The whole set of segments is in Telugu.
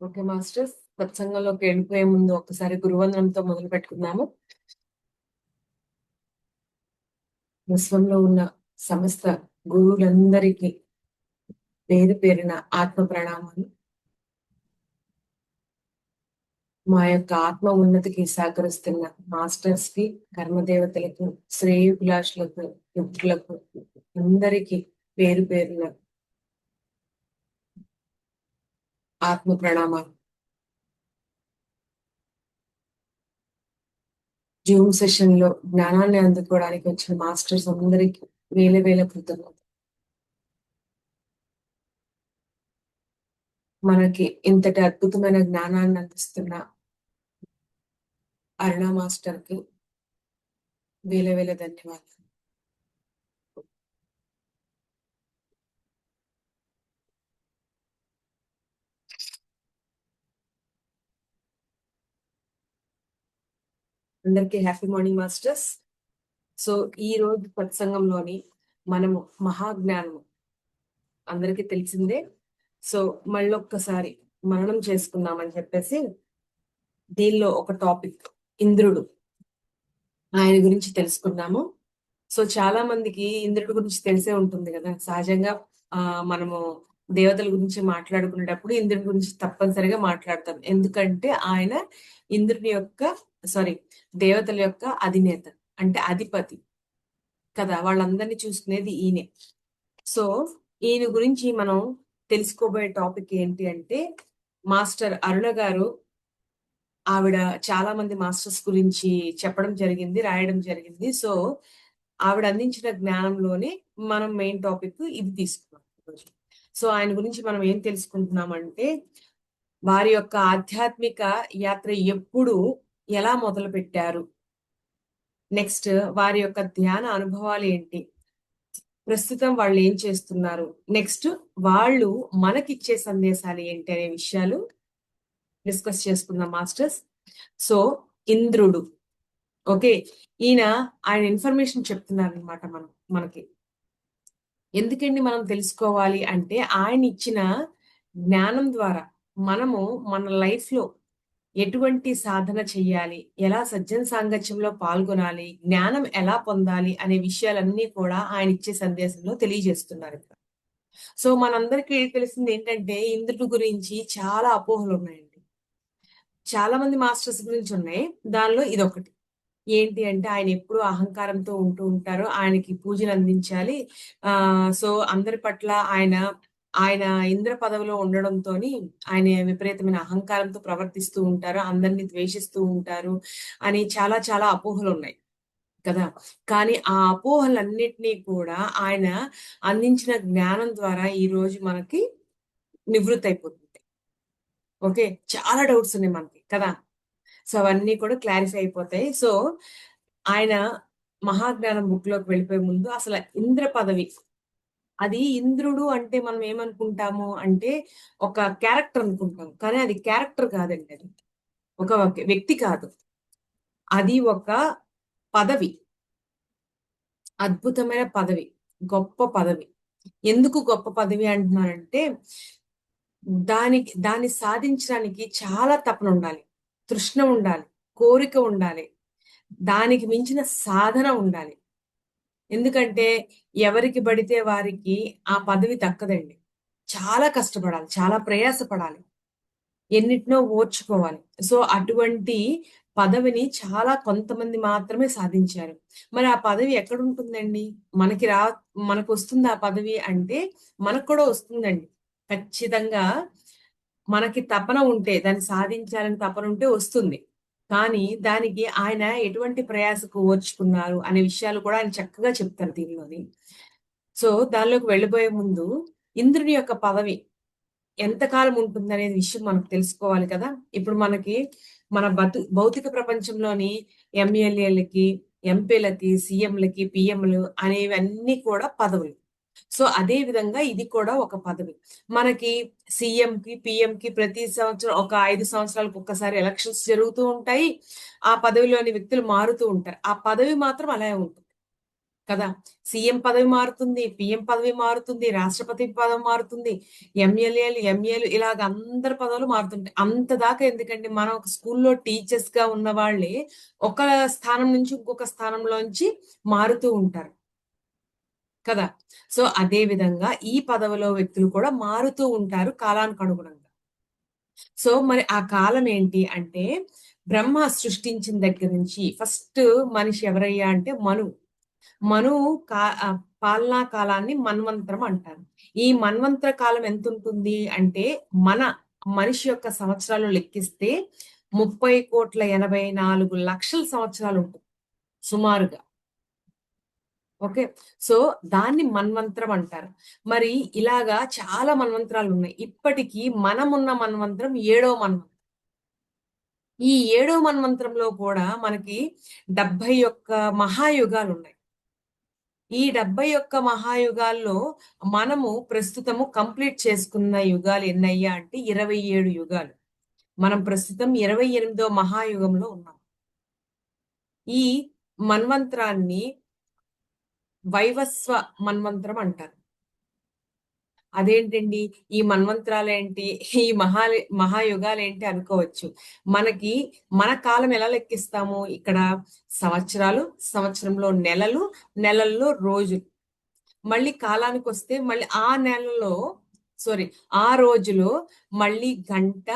ఓకే మాస్టర్స్, సత్సంగంలోకి వెళ్ళిపోయే ముందు ఒక్కసారి గురువందనంతో మొదలు పెట్టుకుందాము. విశ్వంలో ఉన్న సమస్త గురువులందరికీ పేరు పేరిన ఆత్మ ప్రణామాలు. మా యొక్క ఆత్మ ఉన్నతికి సహకరిస్తున్న మాస్టర్స్ కి, కర్మదేవతలకు, శ్రేయోభిలాషులకు, మిత్రులకు అందరికీ పేరు పేరిన ఆత్మ ప్రణామాలు. జూమ్ సెషన్ లో జ్ఞానాన్ని అందుకోవడానికి వచ్చిన మాస్టర్స్ అందరికీ వేల వేల కృతజ్ఞతలు. మనకి ఇంతటి అద్భుతమైన జ్ఞానాన్ని అందిస్తున్న అరుణ మాస్టర్ కి వేల వేల ధన్యవాదాలు. అందరికీ హ్యాపీ మార్నింగ్ మాస్టర్స్. సో ఈ రోజు సత్సంగంలోని మనము మహాజ్ఞానము అందరికీ తెలిసిందే. సో మళ్ళొక్కసారి మననం చేసుకుందామని చెప్పేసి దీనిలో ఒక టాపిక్ ఇంద్రుడు, ఆయన గురించి తెలుసుకుందాము. సో చాలా మందికి ఇంద్రుడి గురించి తెలిసే ఉంటుంది కదా. సహజంగా మనము దేవతల గురించి మాట్లాడుకునేటప్పుడు ఇంద్రుడి గురించి తప్పనిసరిగా మాట్లాడతాం. ఎందుకంటే ఆయన ఇంద్రుని యొక్క దేవతల యొక్క అధినేత, అంటే అధిపతి కదా. వాళ్ళందరినీ చూసుకునేది ఈయనే. సో ఈయన గురించి మనం తెలుసుకోబోయే టాపిక్ ఏంటి అంటే, మాస్టర్ అరుణ గారు, ఆవిడ చాలా మంది మాస్టర్స్ గురించి చెప్పడం జరిగింది, రాయడం జరిగింది. సో ఆవిడ అందించిన జ్ఞానంలోనే మనం మెయిన్ టాపిక్ ఇది తీసుకున్నాం ఈరోజు. సో ఆయన గురించి మనం ఏం తెలుసుకుంటున్నామంటే, వారి యొక్క ఆధ్యాత్మిక యాత్ర ఎప్పుడు ఎలా మొదలు పెట్టారు, నెక్స్ట్ వారి యొక్క ధ్యాన అనుభవాలు ఏంటి, ప్రస్తుతం వాళ్ళు ఏం చేస్తున్నారు, నెక్స్ట్ వాళ్ళు మనకిచ్చే సందేశాలు ఏంటి అనే విషయాలు డిస్కస్ చేసుకుందాం మాస్టర్స్. సో ఇంద్రుడు, ఓకే, ఆయన ఇన్ఫర్మేషన్ చెప్తున్నారు అనమాట మనకి. ఎందుకండి మనం తెలుసుకోవాలి అంటే, ఆయన ఇచ్చిన జ్ఞానం ద్వారా మనము మన లైఫ్ లో ఎటువంటి సాధన చెయ్యాలి, ఎలా సజ్జన సాంగత్యంలో పాల్గొనాలి, జ్ఞానం ఎలా పొందాలి అనే విషయాలన్నీ కూడా ఆయన ఇచ్చే సందేశంలో తెలియజేస్తున్నారు. సో మనందరికీ తెలిసింది ఏంటంటే, ఇంద్రుడి గురించి చాలా అపోహలు ఉన్నాయండి. చాలా మంది మాస్టర్స్ గురించి ఉన్నాయి, దానిలో ఇదొకటి. ఏంటి అంటే, ఆయన ఎప్పుడూ అహంకారంతో ఉంటూ ఉంటారు, ఆయనకి పూజలు అందించాలి. సో అందరి పట్ల ఆయన ఆయన ఇంద్ర పదవిలో ఉండడంతో ఆయన విపరీతమైన అహంకారంతో ప్రవర్తిస్తూ ఉంటారు, అందరినీ ద్వేషిస్తూ ఉంటారు అని చాలా చాలా అపోహలు ఉన్నాయి కదా. కానీ ఆ అపోహలన్నిటినీ కూడా ఆయన అందించిన జ్ఞానం ద్వారా ఈ రోజు మనకి నివృత్తి అయిపోతుంది. ఓకే, చాలా డౌట్స్ ఉన్నాయి మనకి కదా. సో అవన్నీ కూడా క్లారిఫై అయిపోతాయి. సో ఆయన మహాజ్ఞానం బుక్ లోకి వెళ్ళిపోయే ముందు, అసలు ఇంద్ర పదవి, అది ఇంద్రుడు అంటే మనం ఏమనుకుంటాము అంటే ఒక క్యారెక్టర్ అనుకుంటాం. కానీ అది క్యారెక్టర్ కాదండి, అది ఒక వ్యక్తి కాదు, అది ఒక పదవి, అద్భుతమైన పదవి, గొప్ప పదవి. ఎందుకు గొప్ప పదవి అంటున్నానంటే, దాన్ని సాధించడానికి చాలా తపన ఉండాలి, తృష్ణ ఉండాలి, కోరిక ఉండాలి, దానికి మించిన సాధన ఉండాలి. ఎందుకంటే ఎవరికి పడితే వారికి ఆ పదవి దక్కదండి. చాలా కష్టపడాలి, చాలా ప్రయాసపడాలి, ఎన్నిటినో ఓర్చుకోవాలి. సో అటువంటి పదవిని చాలా కొంతమంది మాత్రమే సాధించారు. మరి ఆ పదవి ఎక్కడుంటుందండి? మనకి మనకు వస్తుంది ఆ పదవి అంటే, మనకు కూడా వస్తుందండి ఖచ్చితంగా. మనకి తపన ఉంటే, దాన్ని సాధించాలని తపన ఉంటే వస్తుంది. కానీ దానికి ఆయన ఎటువంటి ప్రయాసకు ఓర్చుకున్నారు అనే విషయాలు కూడా ఆయన చక్కగా చెప్తారు దీనిలోని. సో దానిలోకి వెళ్ళిపోయే ముందు, ఇంద్రుని యొక్క పదవి ఎంతకాలం ఉంటుందనేది విషయం మనకు తెలుసుకోవాలి కదా. ఇప్పుడు మనకి మన భౌతిక ప్రపంచంలోని ఎమ్మెల్యేలకి, ఎంపీలకి, సీఎంలకి, పిఎంలు అనేవన్నీ కూడా పదవులు. సో అదే విధంగా ఇది కూడా ఒక పదవి. మనకి సీఎం కి, పిఎం కి ప్రతి సంవత్సరం ఒక 5 సంవత్సరాలకు ఒక్కసారి ఎలక్షన్స్ జరుగుతూ ఉంటాయి. ఆ పదవిలోని వ్యక్తులు మారుతూ ఉంటారు. ఆ పదవి మాత్రం అలాగే ఉంటుంది. కదా. సీఎం పదవి మారుతుంది, పిఎం పదవి మారుతుంది, రాష్ట్రపతి పదవి మారుతుంది, ఎంఏలు ఇలాగ అందరి పదవులు మారుతుంటాయి. అంత దాకా ఎందుకండి, మనం ఒక స్కూల్లో టీచర్స్ గా ఉన్న వాళ్ళే ఒక స్థానం నుంచి ఇంకొక స్థానంలోంచి మారుతూ ఉంటారు కదా. సో అదే విధంగా ఈ పదవిలో వ్యక్తులు కూడా మారుతూ ఉంటారు కాలానికి అనుగుణంగా. సో మరి ఆ కాలం ఏంటి అంటే, బ్రహ్మ సృష్టించిన దగ్గర నుంచి ఫస్ట్ మనిషి ఎవరయ్యా అంటే మనువు. మనువు పాలనా కాలాన్ని మన్వంతరం అంటారు. ఈ మన్వంతర కాలం ఎంతుంటుంది అంటే, మన మనిషి యొక్క సంవత్సరాలు లెక్కిస్తే 30,84,00,000 సంవత్సరాలు ఉంటుంది సుమారుగా. ఓకే. సో దాన్ని మన్వంతరం అంటారు. మరి ఇలాగా చాలా మన్వంతరాలు ఉన్నాయి. ఇప్పటికి మనమున్న మన్వంతరం ఏడో మన్వంతరం. ఈ ఏడో మన్వంతరంలో కూడా మనకి 71 మహాయుగాలున్నాయి. ఈ 71 మహాయుగాల్లో మనము ప్రస్తుతము కంప్లీట్ చేసుకున్న యుగాలు ఎన్నయ్యా అంటే 27 యుగాలు. మనం ప్రస్తుతం 28వ మహాయుగంలో ఉన్నాం. ఈ మన్వంతరాన్ని వైవస్వ మన్వంతరం అంటారు. అదేంటండి ఈ మన్వంతరాలేంటి? ఈ మహాయుగాలేంటి అనుకోవచ్చు. మనకి మన కాలం ఎలా లెక్కిస్తాము? ఇక్కడ సంవత్సరాలు, సంవత్సరంలో నెలలు, నెలల్లో రోజులు. మళ్ళీ కాలానికొస్తే మళ్ళీ ఆ నెలలో సారీ ఆ రోజులో మళ్ళీ గంట,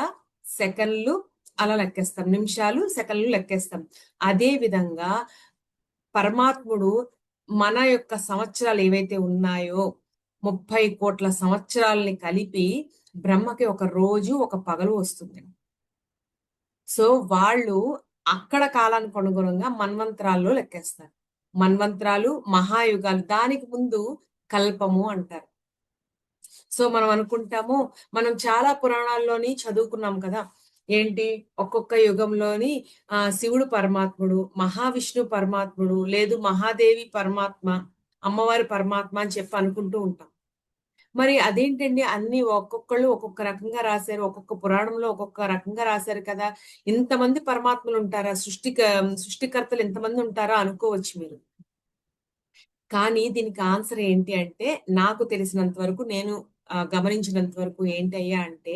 సెకన్లు అలా లెక్కేస్తాం. నిమిషాలు, సెకన్లు లెక్కేస్తాం. అదే విధంగా పరమాత్ముడు మన యొక్క సంవత్సరాలు ఏవైతే ఉన్నాయో 30,00,00,000 సంవత్సరాల్ని కలిపి బ్రహ్మకి ఒక రోజు, ఒక పగలు వస్తుంది. సో వాళ్ళు అక్కడ కాలానికి అనుగుణంగా మన్వంతరాల్లో లెక్కేస్తారు. మన్వంతరాలు, మహాయుగాలు దానికి ముందు కల్పము అంటారు. సో మనం అనుకుంటాము, మనం చాలా పురాణాల్లోని చదువుకున్నాం కదా. ఏంటి ఒక్కొక్క యుగంలోని శివుడు పరమాత్ముడు, మహావిష్ణు పరమాత్ముడు, లేదు మహాదేవి పరమాత్మ, అమ్మవారి పరమాత్మ అని చెప్పి అనుకుంటూ ఉంటాం. మరి అదేంటండి అన్ని ఒక్కొక్కళ్ళు ఒక్కొక్క రకంగా రాశారు. ఒక్కొక్క పురాణంలో ఒక్కొక్క రకంగా రాశారు కదా. ఇంతమంది పరమాత్మలు ఉంటారా? సృష్టికర్తలు ఇంతమంది ఉంటారా అనుకోవచ్చు మీరు. కానీ దీనికి ఆన్సర్ ఏంటి అంటే, నాకు తెలిసినంత వరకు నేను గమనించినంత వరకు ఏంటయ్యా అంటే,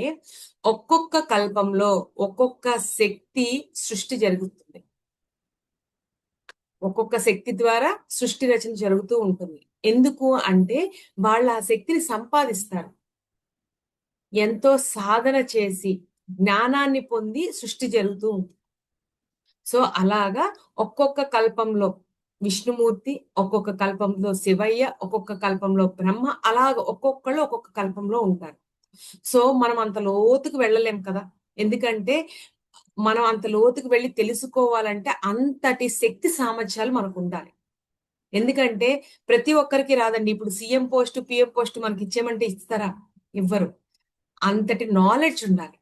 ఒక్కొక్క కల్పంలో ఒక్కొక్క శక్తి సృష్టి జరుగుతుంది. ఒక్కొక్క శక్తి ద్వారా సృష్టి రచన జరుగుతూ ఉంటుంది. ఎందుకు అంటే వాళ్ళు ఆ శక్తిని సంపాదిస్తారు. ఎంతో సాధన చేసి, జ్ఞానాన్ని పొంది సృష్టి జరుగుతూ ఉంటుంది. సో అలాగా ఒక్కొక్క కల్పంలో విష్ణుమూర్తి, ఒక్కొక్క కల్పంలో శివయ్య, ఒక్కొక్క కల్పంలో బ్రహ్మ అలాగ ఒక్కొక్కళ్ళు ఒక్కొక్క కల్పంలో ఉంటారు. సో మనం అంత లోతుకు వెళ్ళలేం కదా. ఎందుకంటే మనం అంత లోతుకు వెళ్లి తెలుసుకోవాలంటే అంతటి శక్తి సామర్థ్యాలు మనకుండాలి. ఎందుకంటే ప్రతి ఒక్కరికి రాదండి. ఇప్పుడు సీఎం పోస్ట్, పీఎం పోస్ట్ మనకి ఇచ్చేయమంటే ఇస్తారా? ఇవ్వరు. అంతటి నాలెడ్జ్ ఉండాలి.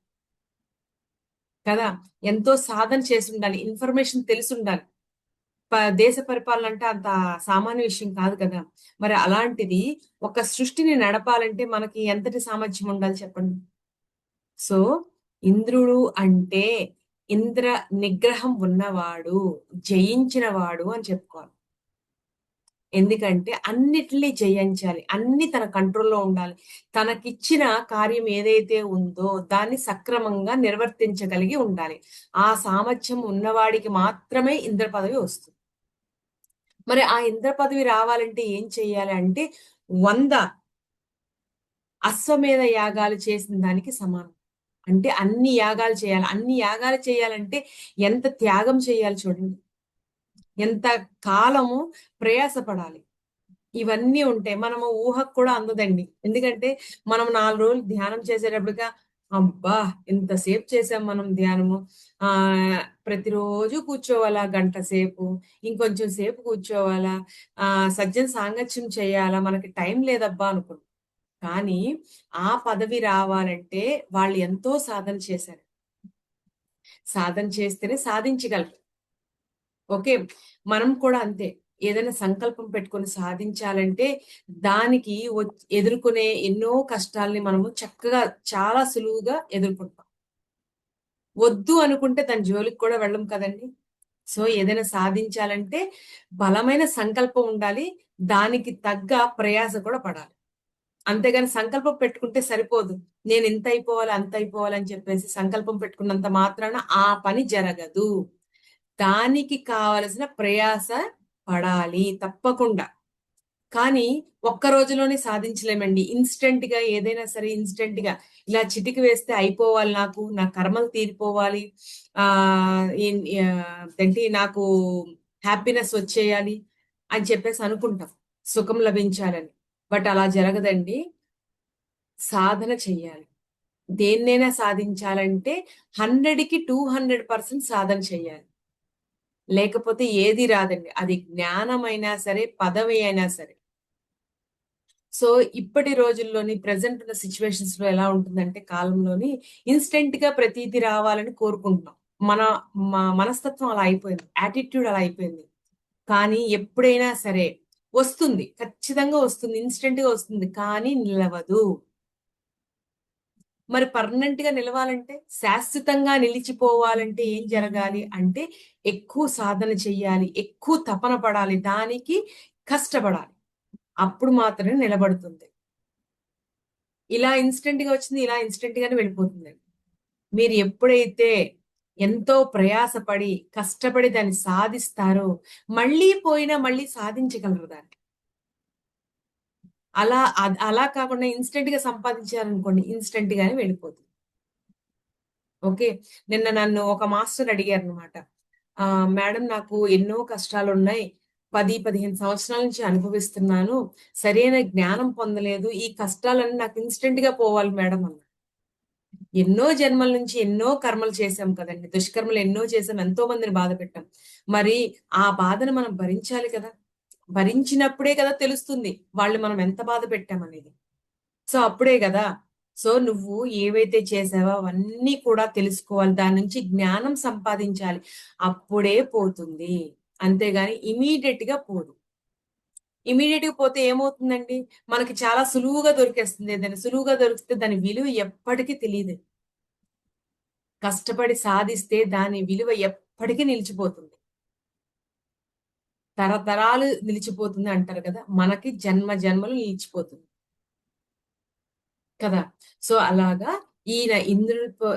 కదా. ఎంతో సాధన చేసుండాలి. ఇన్ఫర్మేషన్ తెలిసుండాలి. దేశ పరిపాలన అంటే అంత సామాన్య విషయం కాదు కదా. మరి అలాంటిది ఒక సృష్టిని నడపాలంటే మనకి ఎంతటి సామర్థ్యం ఉండాలి చెప్పండి. సో ఇంద్రుడు అంటే ఇంద్ర నిగ్రహం ఉన్నవాడు, జయించినవాడు అని చెప్పుకోవాలి. ఎందుకంటే అన్నిటిని జయించాలి. అన్ని తన కంట్రోల్‌లో ఉండాలి. తనకిచ్చిన కార్యం ఏదైతే ఉందో దాన్ని సక్రమంగా నిర్వర్తించగలిగి ఉండాలి. ఆ సామర్థ్యం ఉన్నవాడికి మాత్రమే ఇంద్ర పదవి వస్తుంది. మరి ఆ ఇంద్ర పదవి రావాలంటే ఏం చెయ్యాలి అంటే 100 అశ్వమేధ యాగాలు చేసిన దానికి సమానం. అంటే అన్ని యాగాలు చేయాలి. అన్ని యాగాలు చేయాలంటే ఎంత త్యాగం చేయాలి చూడండి. ఎంత కాలము ప్రయాసపడాలి. ఇవన్నీ ఉంటాయి. మనము ఊహకు కూడా అందదండి. ఎందుకంటే మనం 4 రోజులు ధ్యానం చేసేటప్పటిగా అబ్బా! ఎంతసేపు చేసాం మనం ధ్యానము. ప్రతిరోజు కూర్చోవాలా గంట సేపు. ఇంకొంచెం సేపు కూర్చోవాలా. సజ్జన సాంగత్యం చేయాలా. మనకి టైం లేదబ్బా అనుకుంటాం. కానీ ఆ పదవి రావాలంటే వాళ్ళు ఎంతో సాధన చేశారు. సాధన చేస్తేనే సాధించగలరు. ఓకే. మనం కూడా అంతే. ఏదైనా సంకల్పం పెట్టుకొని సాధించాలంటే దానికి ఎదుర్కొనే ఎన్నో కష్టాల్ని మనము చక్కగా చాలా సులువుగా ఎదుర్కొంటాం. వద్దు అనుకుంటే దాని జోలికి కూడా వెళ్ళం కదండీ! సో ఏదైనా సాధించాలంటే బలమైన సంకల్పం ఉండాలి. దానికి తగ్గ ప్రయాస కూడా పడాలి. అంతేగాని సంకల్పం పెట్టుకుంటే సరిపోదు. నేను ఇంత అయిపోవాలి, అంత అయిపోవాలి అని చెప్పేసి సంకల్పం పెట్టుకున్నంత మాత్రాన ఆ పని జరగదు. దానికి కావలసిన ప్రయాస పడాలి తప్పకుండా. కానీ ఒక్క రోజులోనే సాధించలేమండి. ఇన్‌స్టంట్ గా ఏదైనా సరే ఇన్‌స్టంట్ గా ఇలా చిటికి వేస్తే అయిపోవాలి నాకు, నా కర్మలు తీరిపోవాలి, ఏంటి నాకు హ్యాపీనెస్ వచ్చేయాలి అని చెప్పేసి అనుకుంటాం. సుఖం లభించాలని. బట్ అలా జరగదండి. సాధన చెయ్యాలి. దేన్నైనా సాధించాలంటే 100కి 200% సాధన చెయ్యాలి. లేకపోతే ఏది రాదండి. అది జ్ఞానమైనా సరే, పదవి అయినా సరే. సో, ఇప్పటి రోజుల్లోని ప్రెజెంట్ ఉన్న సిట్యుయేషన్స్‌లో ఎలా ఉంటుందంటే కాలంలోని ఇన్‌స్టంట్‌గా ప్రతీది రావాలని కోరుకుంటున్నాం. మన మనస్తత్వం అలా అయిపోయింది. యాటిట్యూడ్ అలా అయిపోయింది. కానీ ఎప్పుడైనా సరే వస్తుంది. ఖచ్చితంగా వస్తుంది. ఇన్‌స్టంట్‌గా వస్తుంది. కానీ నిలవదు. మరి పర్మనెంట్‌గా నిలవాలంటే, శాశ్వతంగా నిలిచిపోవాలంటే ఏం జరగాలి అంటే, ఎక్కువ సాధన చెయ్యాలి. ఎక్కువ తపన పడాలి. దానికి కష్టపడాలి. అప్పుడు మాత్రమే నిలబడుతుంది. ఇలా ఇన్‌స్టంట్‌గా వచ్చింది. ఇలా ఇన్‌స్టంట్‌గానే వెళ్ళిపోతుందండి. మీరు ఎప్పుడైతే ఎంతో ప్రయాసపడి, కష్టపడి దాన్ని సాధిస్తారో, మళ్ళీ పోయినా మళ్ళీ సాధించగలరు దాన్ని. అలా కాకుండా ఇన్‌స్టంట్‌గా సంపాదించారనుకోండి, ఇన్‌స్టంట్‌గానే వెళ్ళిపోతుంది. ఓకే. నిన్న నన్ను ఒక మాస్టర్ అడిగారనమాట. "మేడం నాకు ఎన్నో కష్టాలున్నాయి. 10, 15 సంవత్సరాల నుంచి అనుభవిస్తున్నాను. సరైన జ్ఞానం పొందలేదు. ఈ కష్టాలన్నీ నాకు ఇన్‌స్టంట్‌గా పోవాలి మేడం" అన్నారు. ఎన్నో జన్మల నుంచి ఎన్నో కర్మలు చేశాం కదండీ! దుష్కర్మలు ఎన్నో చేసాం. ఎంతో మందిని బాధపెట్టాం. మరి ఆ బాధను మనం భరించాలి కదా! భరించినప్పుడే కదా తెలుస్తుంది. వాళ్ళు మనం ఎంత బాధ పెట్టామనేది. సో, అప్పుడే గదా! సో, నువ్వు ఏవైతే చేశావో అవన్నీ కూడా తెలుసుకోవాలి. దాని నుంచి జ్ఞానం సంపాదించాలి. అప్పుడే పోతుంది. అంతేగాని ఇమ్మీడియేట్‌గా పోదు. ఇమ్మీడియేట్‌గా పోతే ఏమవుతుందండి? మనకి చాలా సులువుగా దొరికేస్తుంది. ఏదైనా సులువుగా దొరికితే దాని విలువ ఎప్పటికి తెలీదు. కష్టపడి సాధిస్తే దాని విలువ ఎప్పటికీ నిలిచిపోతుంది. తరతరాలు నిలిచిపోతుంది అంటారు కదా! మనకి జన్మ జన్మలు నిలిచిపోతుంది. కదా! సో, అలాగా ఈయన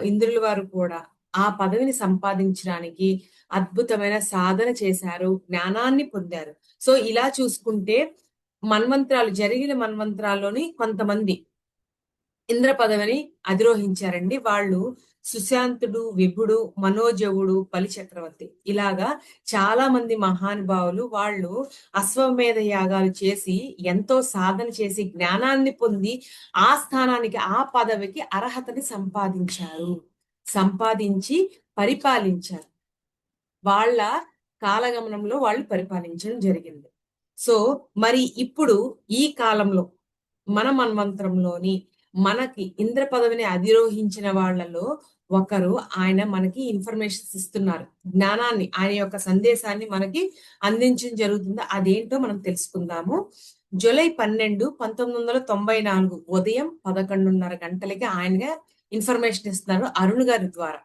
ఇంద్రుల వారు కూడా ఆ పదవిని సంపాదించడానికి అద్భుతమైన సాధన చేశారు. జ్ఞానాన్ని పొందారు. సో, ఇలా చూసుకుంటే జరిగిన మన్వంతరాల్లోని కొంతమంది ఇంద్ర పదవిని అధిరోహించారండి. వాళ్ళు సుశాంతుడు, విభుడు, మనోజవుడు, బలిచక్రవర్తి ఇలాగా చాలా మంది మహానుభావులు వాళ్ళు అశ్వమేధ యాగాలు చేసి, ఎంతో సాధన చేసి, జ్ఞానాన్ని పొంది, ఆ స్థానానికి, ఆ పదవికి అర్హతని సంపాదించారు. సంపాదించి పరిపాలించారు. వాళ్ళ కాలగమనంలో వాళ్ళు పరిపాలించడం జరిగింది. సో, మరి ఇప్పుడు ఈ కాలంలో మన మన్వంతరంలోని మనకి ఇంద్ర పదవిని అధిరోహించిన వాళ్ళలో ఒకరు ఆయన మనకి ఇన్ఫర్మేషన్స్ ఇస్తున్నారు. జ్ఞానాన్ని ఆయన యొక్క సందేశాన్ని మనకి అందించడం జరుగుతుంది. అదేంటో మనం తెలుసుకుందాము. జూలై 12, 1994 ఉదయం 11:30 గంటలకి ఆయనగా ఇన్ఫర్మేషన్ ఇస్తున్నారు అరుణ్ గారి ద్వారా.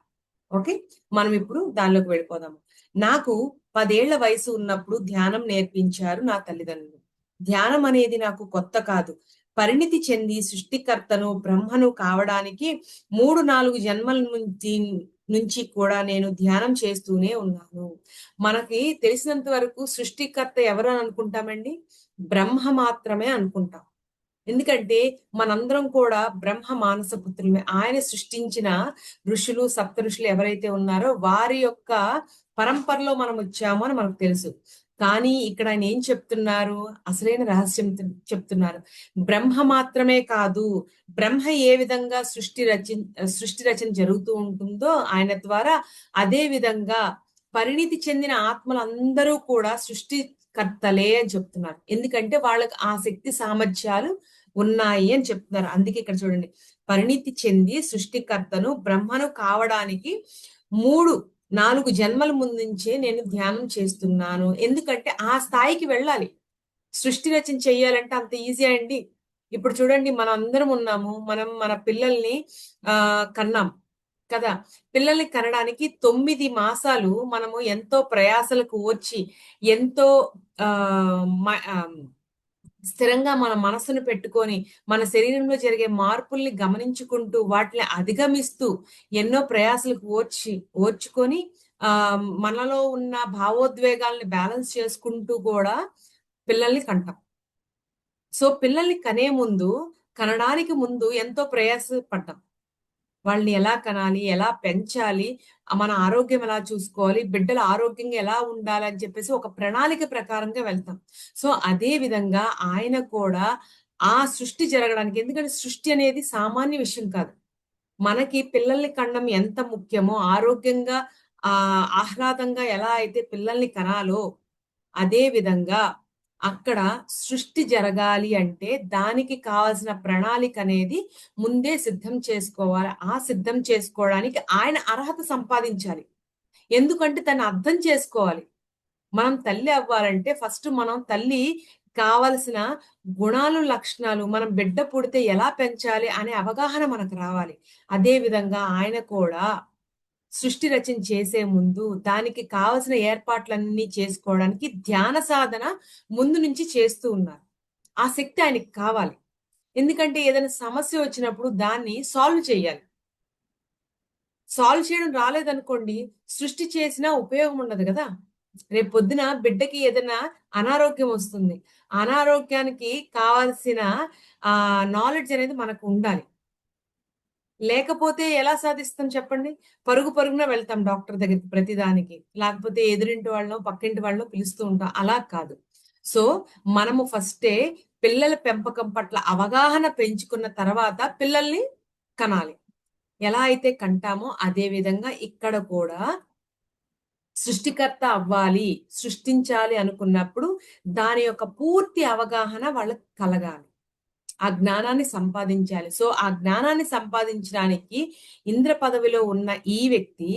ఓకే. మనం ఇప్పుడు దానిలోకి వెళ్ళిపోదాము. నాకు 10 ఏళ్ల వయసు ఉన్నప్పుడు ధ్యానం నేర్పించారు నా తల్లిదండ్రులు. ధ్యానం అనేది నాకు కొత్త కాదు. పరిణితి చెంది సృష్టికర్తను, బ్రహ్మను కావడానికి 3, 4 జన్మల నుంచి కూడా నేను ధ్యానం చేస్తూనే ఉన్నాను. మనకి తెలిసినంత వరకు సృష్టికర్త ఎవరు అని అనుకుంటామండి? బ్రహ్మ మాత్రమే అనుకుంటాం. ఎందుకంటే మనందరం కూడా బ్రహ్మ మానస పుత్రులమే. ఆయన సృష్టించిన ఋషులు, సప్త ఋషులు ఎవరైతే ఉన్నారో వారి యొక్క పరంపరలో మనం వచ్చాము అని మనకు తెలుసు. కానీ ఇక్కడ ఆయన ఏం చెప్తున్నారు? అసలైన రహస్యం చెప్తున్నారు. బ్రహ్మ మాత్రమే కాదు, బ్రహ్మ ఏ విధంగా సృష్టి రచన జరుగుతూ ఉంటుందో ఆయన ద్వారా, అదే విధంగా పరిణితి చెందిన ఆత్మలందరూ కూడా సృష్టికర్తలే అని చెప్తున్నారు. ఎందుకంటే వాళ్ళకి ఆ శక్తి సామర్థ్యాలు ఉన్నాయి అని చెప్తున్నారు. అందుకే ఇక్కడ చూడండి. పరిణితి చెంది సృష్టికర్తను, బ్రహ్మను కావడానికి 3, 4 జన్మల ముందు నుంచే నేను ధ్యానం చేస్తున్నాను. ఎందుకంటే ఆ స్థాయికి వెళ్ళాలి. సృష్టి రచన చేయాలంటే అంత ఈజీయా అండి? ఇప్పుడు చూడండి మనందరం ఉన్నాము. మనం మన పిల్లల్ని కన్నాం కదా! పిల్లల్ని కనడానికి 9 మాసాలు మనము ఎంతో ప్రయాసలకు ఓర్చి, ఎంతో ఆహ్, మ ఆహ్ స్థిరంగా మన మనసును పెట్టుకొని మన శరీరంలో జరిగే మార్పుల్ని గమనించుకుంటూ వాటిని అధిగమిస్తూ ఎన్నో ప్రయాసలకు ఓర్చుకొని ఆ మనలో ఉన్న భావోద్వేగాల్ని బ్యాలెన్స్ చేసుకుంటూ కూడా పిల్లల్ని కంటాం. సో పిల్లల్ని కనే ముందు, కనడానికి ముందు ఎంతో ప్రయాస పడ్డాం. వాళ్ళని ఎలా కనాలి, ఎలా పెంచాలి, మన ఆరోగ్యం ఎలా చూసుకోవాలి, బిడ్డల ఆరోగ్యంగా ఎలా ఉండాలి అని చెప్పేసి ఒక ప్రణాళిక ప్రకారంగా వెళ్తాం. సో అదే విధంగా ఆయన కూడా ఆ సృష్టి జరగడానికి, ఎందుకంటే సృష్టి అనేది సామాన్య విషయం కాదు. మనకి పిల్లల్ని కనడం ఎంత ముఖ్యమో, ఆరోగ్యంగా ఆహ్లాదంగా ఎలా అయితే పిల్లల్ని కనాలో, అదే విధంగా అక్కడ సృష్టి జరగాలి అంటే దానికి కావాల్సిన ప్రణాళిక అనేది ముందే సిద్ధం చేసుకోవాలి. ఆ సిద్ధం చేసుకోవడానికి ఆయన అర్హత సంపాదించాలి. ఎందుకంటే దాన్ని అర్థం చేసుకోవాలి. మనం తల్లి అవ్వాలంటే ఫస్ట్ మనం తల్లి కావలసిన గుణాలు, లక్షణాలు, మనం బిడ్డ పుడితే ఎలా పెంచాలి అనే అవగాహన మనకు రావాలి. అదే విధంగా ఆయన కూడా సృష్టి రచన చేసే ముందు దానికి కావలసిన ఏర్పాట్లన్నీ చేసుకోవడానికి ధ్యాన సాధన ముందు నుంచి చేస్తూ ఉన్నారు. ఆ శక్తి ఆయనకి కావాలి. ఎందుకంటే ఏదైనా సమస్య వచ్చినప్పుడు దాన్ని సాల్వ్ చేయాలి. సాల్వ్ చేయడం రాలేదనుకోండి, సృష్టి చేసినా ఉపయోగం ఉండదు కదా! రేపు పొద్దున బిడ్డకి ఏదైనా అనారోగ్యం వస్తుంది. అనారోగ్యానికి కావాల్సిన నాలెడ్జ్ అనేది మనకు ఉండాలి. లేకపోతే ఎలా సాధిస్తాం చెప్పండి? పరుగు పరుగున వెళ్తాం డాక్టర్ దగ్గరికి ప్రతిదానికి. లేకపోతే ఎదురింటి వాళ్ళనో, పక్కింటి వాళ్ళనో పిలుస్తూ ఉంటాం. అలా కాదు. సో, మనము ఫస్టే పిల్లల పెంపకం పట్ల అవగాహన పెంచుకున్న తర్వాత పిల్లల్ని కనాలి. ఎలా అయితే కంటామో అదే విధంగా ఇక్కడ కూడా సృష్టికర్త అవ్వాలి, సృష్టించాలి అనుకున్నప్పుడు దాని యొక్క పూర్తి అవగాహన వాళ్ళకి కలగాలి. ఆ జ్ఞానాన్ని సంపాదించాలి. సో, ఆ జ్ఞానాన్ని సంపాదించడానికి ఇంద్ర పదవిలో ఉన్న ఈ వ్యక్తి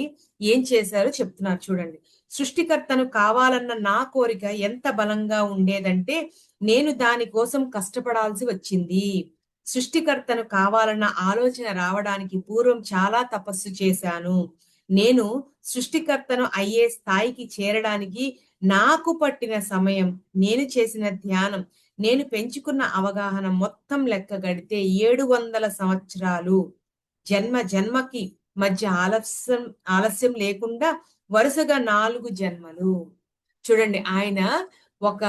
ఏం చేశారో చెప్తున్నారు చూడండి. సృష్టికర్తను కావాలన్న నా కోరిక ఎంత బలంగా ఉండేదంటే, నేను దాని కోసం కష్టపడాల్సి వచ్చింది. సృష్టికర్తను కావాలన్న ఆలోచన రావడానికి పూర్వం చాలా తపస్సు చేశాను. నేను సృష్టికర్తను అయ్యే స్థాయికి చేరడానికి నాకు పట్టిన సమయం, నేను చేసిన ధ్యానం, నేను పెంచుకున్న అవగాహన మొత్తం లెక్క గడితే 700 సంవత్సరాలు. జన్మ జన్మకి మధ్య ఆలస్యం లేకుండా వరుసగా 4 జన్మలు. చూడండి ఆయన ఒక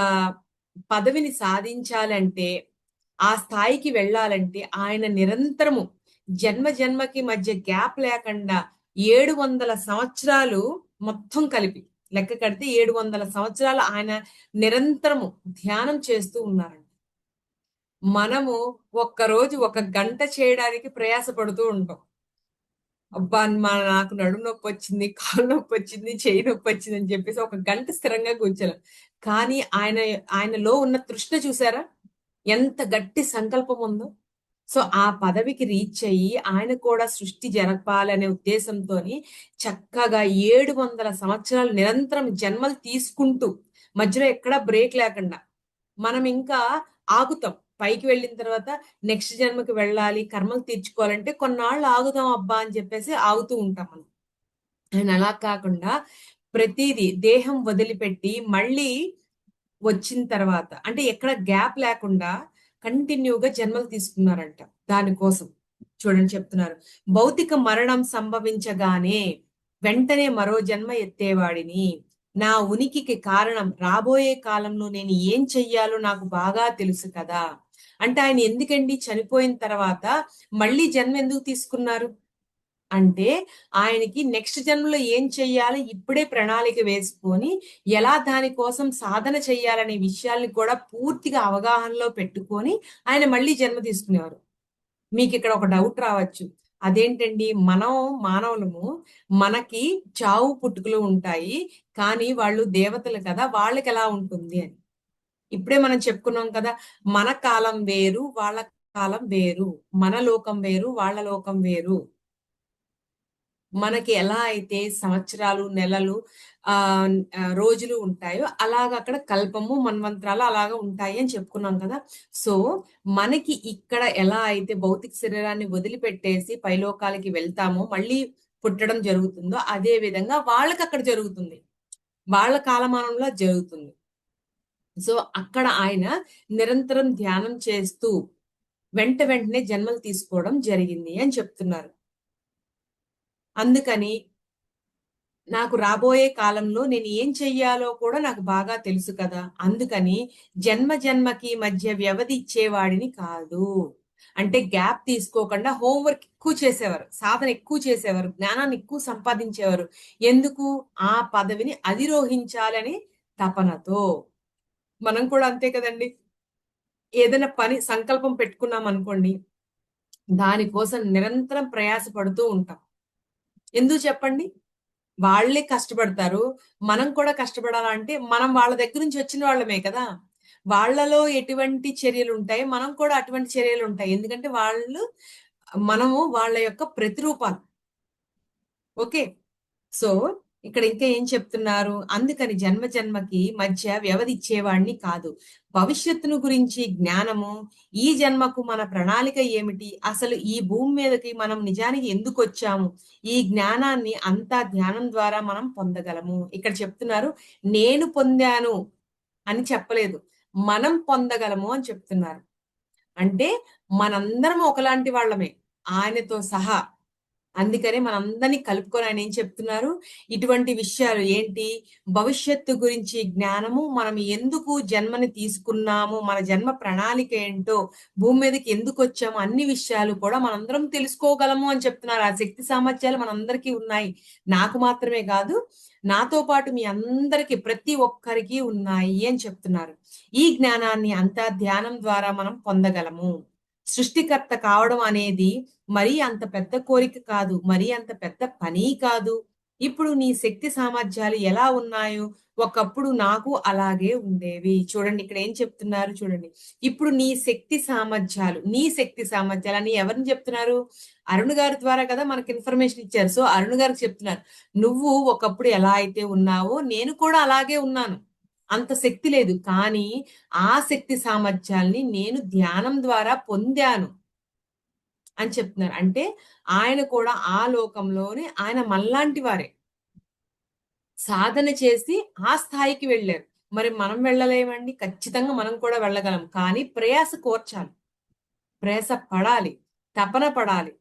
పదవిని సాధించాలంటే, ఆ స్థాయికి వెళ్ళాలంటే ఆయన నిరంతరము జన్మ జన్మకి మధ్య గ్యాప్ లేకుండా 700 సంవత్సరాలు మొత్తం కలిపి లెక్క కడితే 700 సంవత్సరాలు ఆయన నిరంతరము ధ్యానం చేస్తూ ఉన్నారంట. మనము ఒక్కరోజు ఒక గంట చేయడానికి ప్రయాస పడుతూ ఉంటాం. అబ్బా! నాకు నడుము నొప్పొచ్చింది, కాళ్ళు నొప్పొచ్చింది, చెయ్యి నొప్పొచ్చింది అని చెప్పేసి ఒక గంట స్థిరంగా కూర్చోలేం. కానీ ఆయనలో ఉన్న తృష్ణ చూసారా? ఎంత గట్టి సంకల్పం ఉందో. సో, ఆ పదవికి రీచ్ అయ్యి ఆయన కూడా సృష్టి జరపాలనే ఉద్దేశంతోని చక్కగా 700 సంవత్సరాలు నిరంతరం జన్మలు తీసుకుంటూ మధ్యలో ఎక్కడా బ్రేక్ లేకుండా మనం ఇంకా ఆగుతాం. పైకి వెళ్ళిన తర్వాత నెక్స్ట్ జన్మకి వెళ్ళాలి, కర్మలు తీర్చుకోవాలంటే కొన్నాళ్ళు ఆగుదాం అబ్బా! అని చెప్పేసి ఆగుతూ ఉంటాం మనం. ఆయన అలా కాకుండా ప్రతీదీ దేహం వదిలిపెట్టి మళ్ళీ వచ్చిన తర్వాత అంటే ఎక్కడ గ్యాప్ లేకుండా కంటిన్యూగా జన్మలు తీసుకున్నారంట దానికోసం. చూడండి చెప్తున్నారు. భౌతిక మరణం సంభవించగానే వెంటనే మరో జన్మ ఎత్తేవాడిని. నా ఉనికికి కారణం రాబోయే కాలంలో నేను ఏం చెయ్యాలో నాకు బాగా తెలుసు కదా! అంటే ఆయన ఎందుకండి చనిపోయిన తర్వాత మళ్ళీ జన్మ ఎందుకు తీసుకున్నారు? అంటే ఆయనకి నెక్స్ట్ జన్మలో ఏం చెయ్యాలి ఇప్పుడే ప్రణాళిక వేసుకొని ఎలా దాని కోసం సాధన చెయ్యాలనే విషయాల్ని కూడా పూర్తిగా అవగాహనలో పెట్టుకొని ఆయన మళ్ళీ జన్మ తీసుకునేవారు. మీకు ఇక్కడ ఒక డౌట్ రావచ్చు. అదేంటండి మనం మానవులము మనకి చావు పుట్టుకలు ఉంటాయి. కానీ వాళ్ళు దేవతలు కదా! వాళ్ళకెలా ఉంటుంది అని. ఇప్పుడే మనం చెప్పుకున్నాం కదా! మన కాలం వేరు, వాళ్ళ కాలం వేరు. మన లోకం వేరు, వాళ్ళ లోకం వేరు. మనకి ఎలా అయితే సంవత్సరాలు, నెలలు రోజులు ఉంటాయో అలాగా అక్కడ కల్పము, మన్వంతరాలు అలాగా ఉంటాయి అని చెప్పుకున్నాం కదా! సో, మనకి ఇక్కడ ఎలా అయితే భౌతిక శరీరాన్ని వదిలిపెట్టేసి పైలోకాలకి వెళ్తామో, మళ్ళీ పుట్టడం జరుగుతుందో, అదే విధంగా వాళ్ళకక్కడ జరుగుతుంది. వాళ్ళ కాలమానంలో జరుగుతుంది. సో అక్కడ ఆయన నిరంతరం ధ్యానం చేస్తూ వెంటనే జన్మలు తీసుకోవడం జరిగింది అని చెప్తున్నారు. అందుకని నాకు రాబోయే కాలంలో నేను ఏం చెయ్యాలో కూడా నాకు బాగా తెలుసు కదా! అందుకని జన్మకి మధ్య వ్యవధి ఇచ్చేవాడిని కాదు. అంటే గ్యాప్ తీసుకోకుండా హోంవర్క్ ఎక్కువ చేసేవారు. సాధన ఎక్కువ చేసేవారు. జ్ఞానాన్ని ఎక్కువ సంపాదించేవారు. ఎందుకు? ఆ పదవిని అధిరోహించాలని తపనతో. మనం కూడా అంతే కదండీ! ఏదైనా పని సంకల్పం పెట్టుకున్నామనుకోండి, దాని కోసం నిరంతరం ప్రయాస పడుతూ ఉంటాం. ఎందుకు చెప్పండి? వాళ్ళే కష్టపడతారు. మనం కూడా కష్టపడాలంటే, మనం వాళ్ళ దగ్గర నుంచి వచ్చిన వాళ్ళమే కదా! వాళ్ళలో ఎటువంటి చర్యలుంటాయి, మనం కూడా అటువంటి చర్యలుంటాయి. ఎందుకంటే మనము వాళ్ళ యొక్క ప్రతిరూపాలు. ఓకే. సో, ఇక్కడ ఇంకా ఏం చెప్తున్నారు? అందుకని జన్మకి మధ్య వ్యవధి ఇచ్చేవాడిని కాదు. భవిష్యత్తును గురించి జ్ఞానము, ఈ జన్మకు మన ప్రణాళిక ఏమిటి? అసలు ఈ భూమి మీదకి మనం నిజానికి ఎందుకొచ్చాము? ఈ జ్ఞానాన్ని అంతా ధ్యానం ద్వారా మనం పొందగలము. ఇక్కడ చెప్తున్నారు, నేను పొందాను అని చెప్పలేదు. మనం పొందగలము అని చెప్తున్నారు. అంటే మనందరం ఒకలాంటి వాళ్ళమే. ఆయనతో సహా. అందుకనే మనందరిని కలుపుకొని ఆయన ఏం చెప్తున్నారు? ఇటువంటి విషయాలు ఏంటి? భవిష్యత్తు గురించి జ్ఞానము, మనం ఎందుకు జన్మని తీసుకున్నాము, మన జన్మ ప్రణాళిక ఏంటో, భూమి మీదకి ఎందుకొచ్చాము, అన్ని విషయాలు కూడా మనందరం తెలుసుకోగలము అని చెప్తున్నారు. ఆ శక్తి సామర్థ్యాలు మనందరికీ ఉన్నాయి. నాకు మాత్రమే కాదు, నాతో పాటు మీ అందరికి ప్రతి ఒక్కరికి ఉన్నాయి అని చెప్తున్నారు. ఈ జ్ఞానాన్ని అంతా ధ్యానం ద్వారా మనం పొందగలము. సృష్టికర్త కావడం అనేది మరీ అంత పెద్ద కోరిక కాదు. మరీ అంత పెద్ద పని కాదు. ఇప్పుడు నీ శక్తి సామర్థ్యాలు ఎలా ఉన్నాయో, ఒకప్పుడు నాకు అలాగే ఉండేవి. చూడండి ఇక్కడ ఏం చెప్తున్నారు చూడండి. ఇప్పుడు నీ శక్తి సామర్థ్యాలని ఎవరిని చెప్తున్నారు? అరుణ్ గారి ద్వారా కదా మనకి ఇన్ఫర్మేషన్ ఇచ్చారు. సో, అరుణ్ గారికి చెప్తున్నారు. నువ్వు ఒకప్పుడు ఎలా అయితే ఉన్నావో నేను కూడా అలాగే ఉన్నాను. అంత శక్తి లేదు. కానీ ఆ శక్తి సామర్థ్యాల్ని నేను ధ్యానం ద్వారా పొందాను. అని చెప్తున్నారు. అంటే ఆయన కూడా ఆ లోకంలోనే ఆయన మనలాంటి వారే. సాధన చేసి ఆ స్థాయికి వెళ్లారు. మరి మనం వెళ్ళలేమండి? ఖచ్చితంగా మనం కూడా వెళ్ళగలం. కానీ ప్రయాస కోర్చాలి. ప్రయాస పడాలి. తపన పడాలి.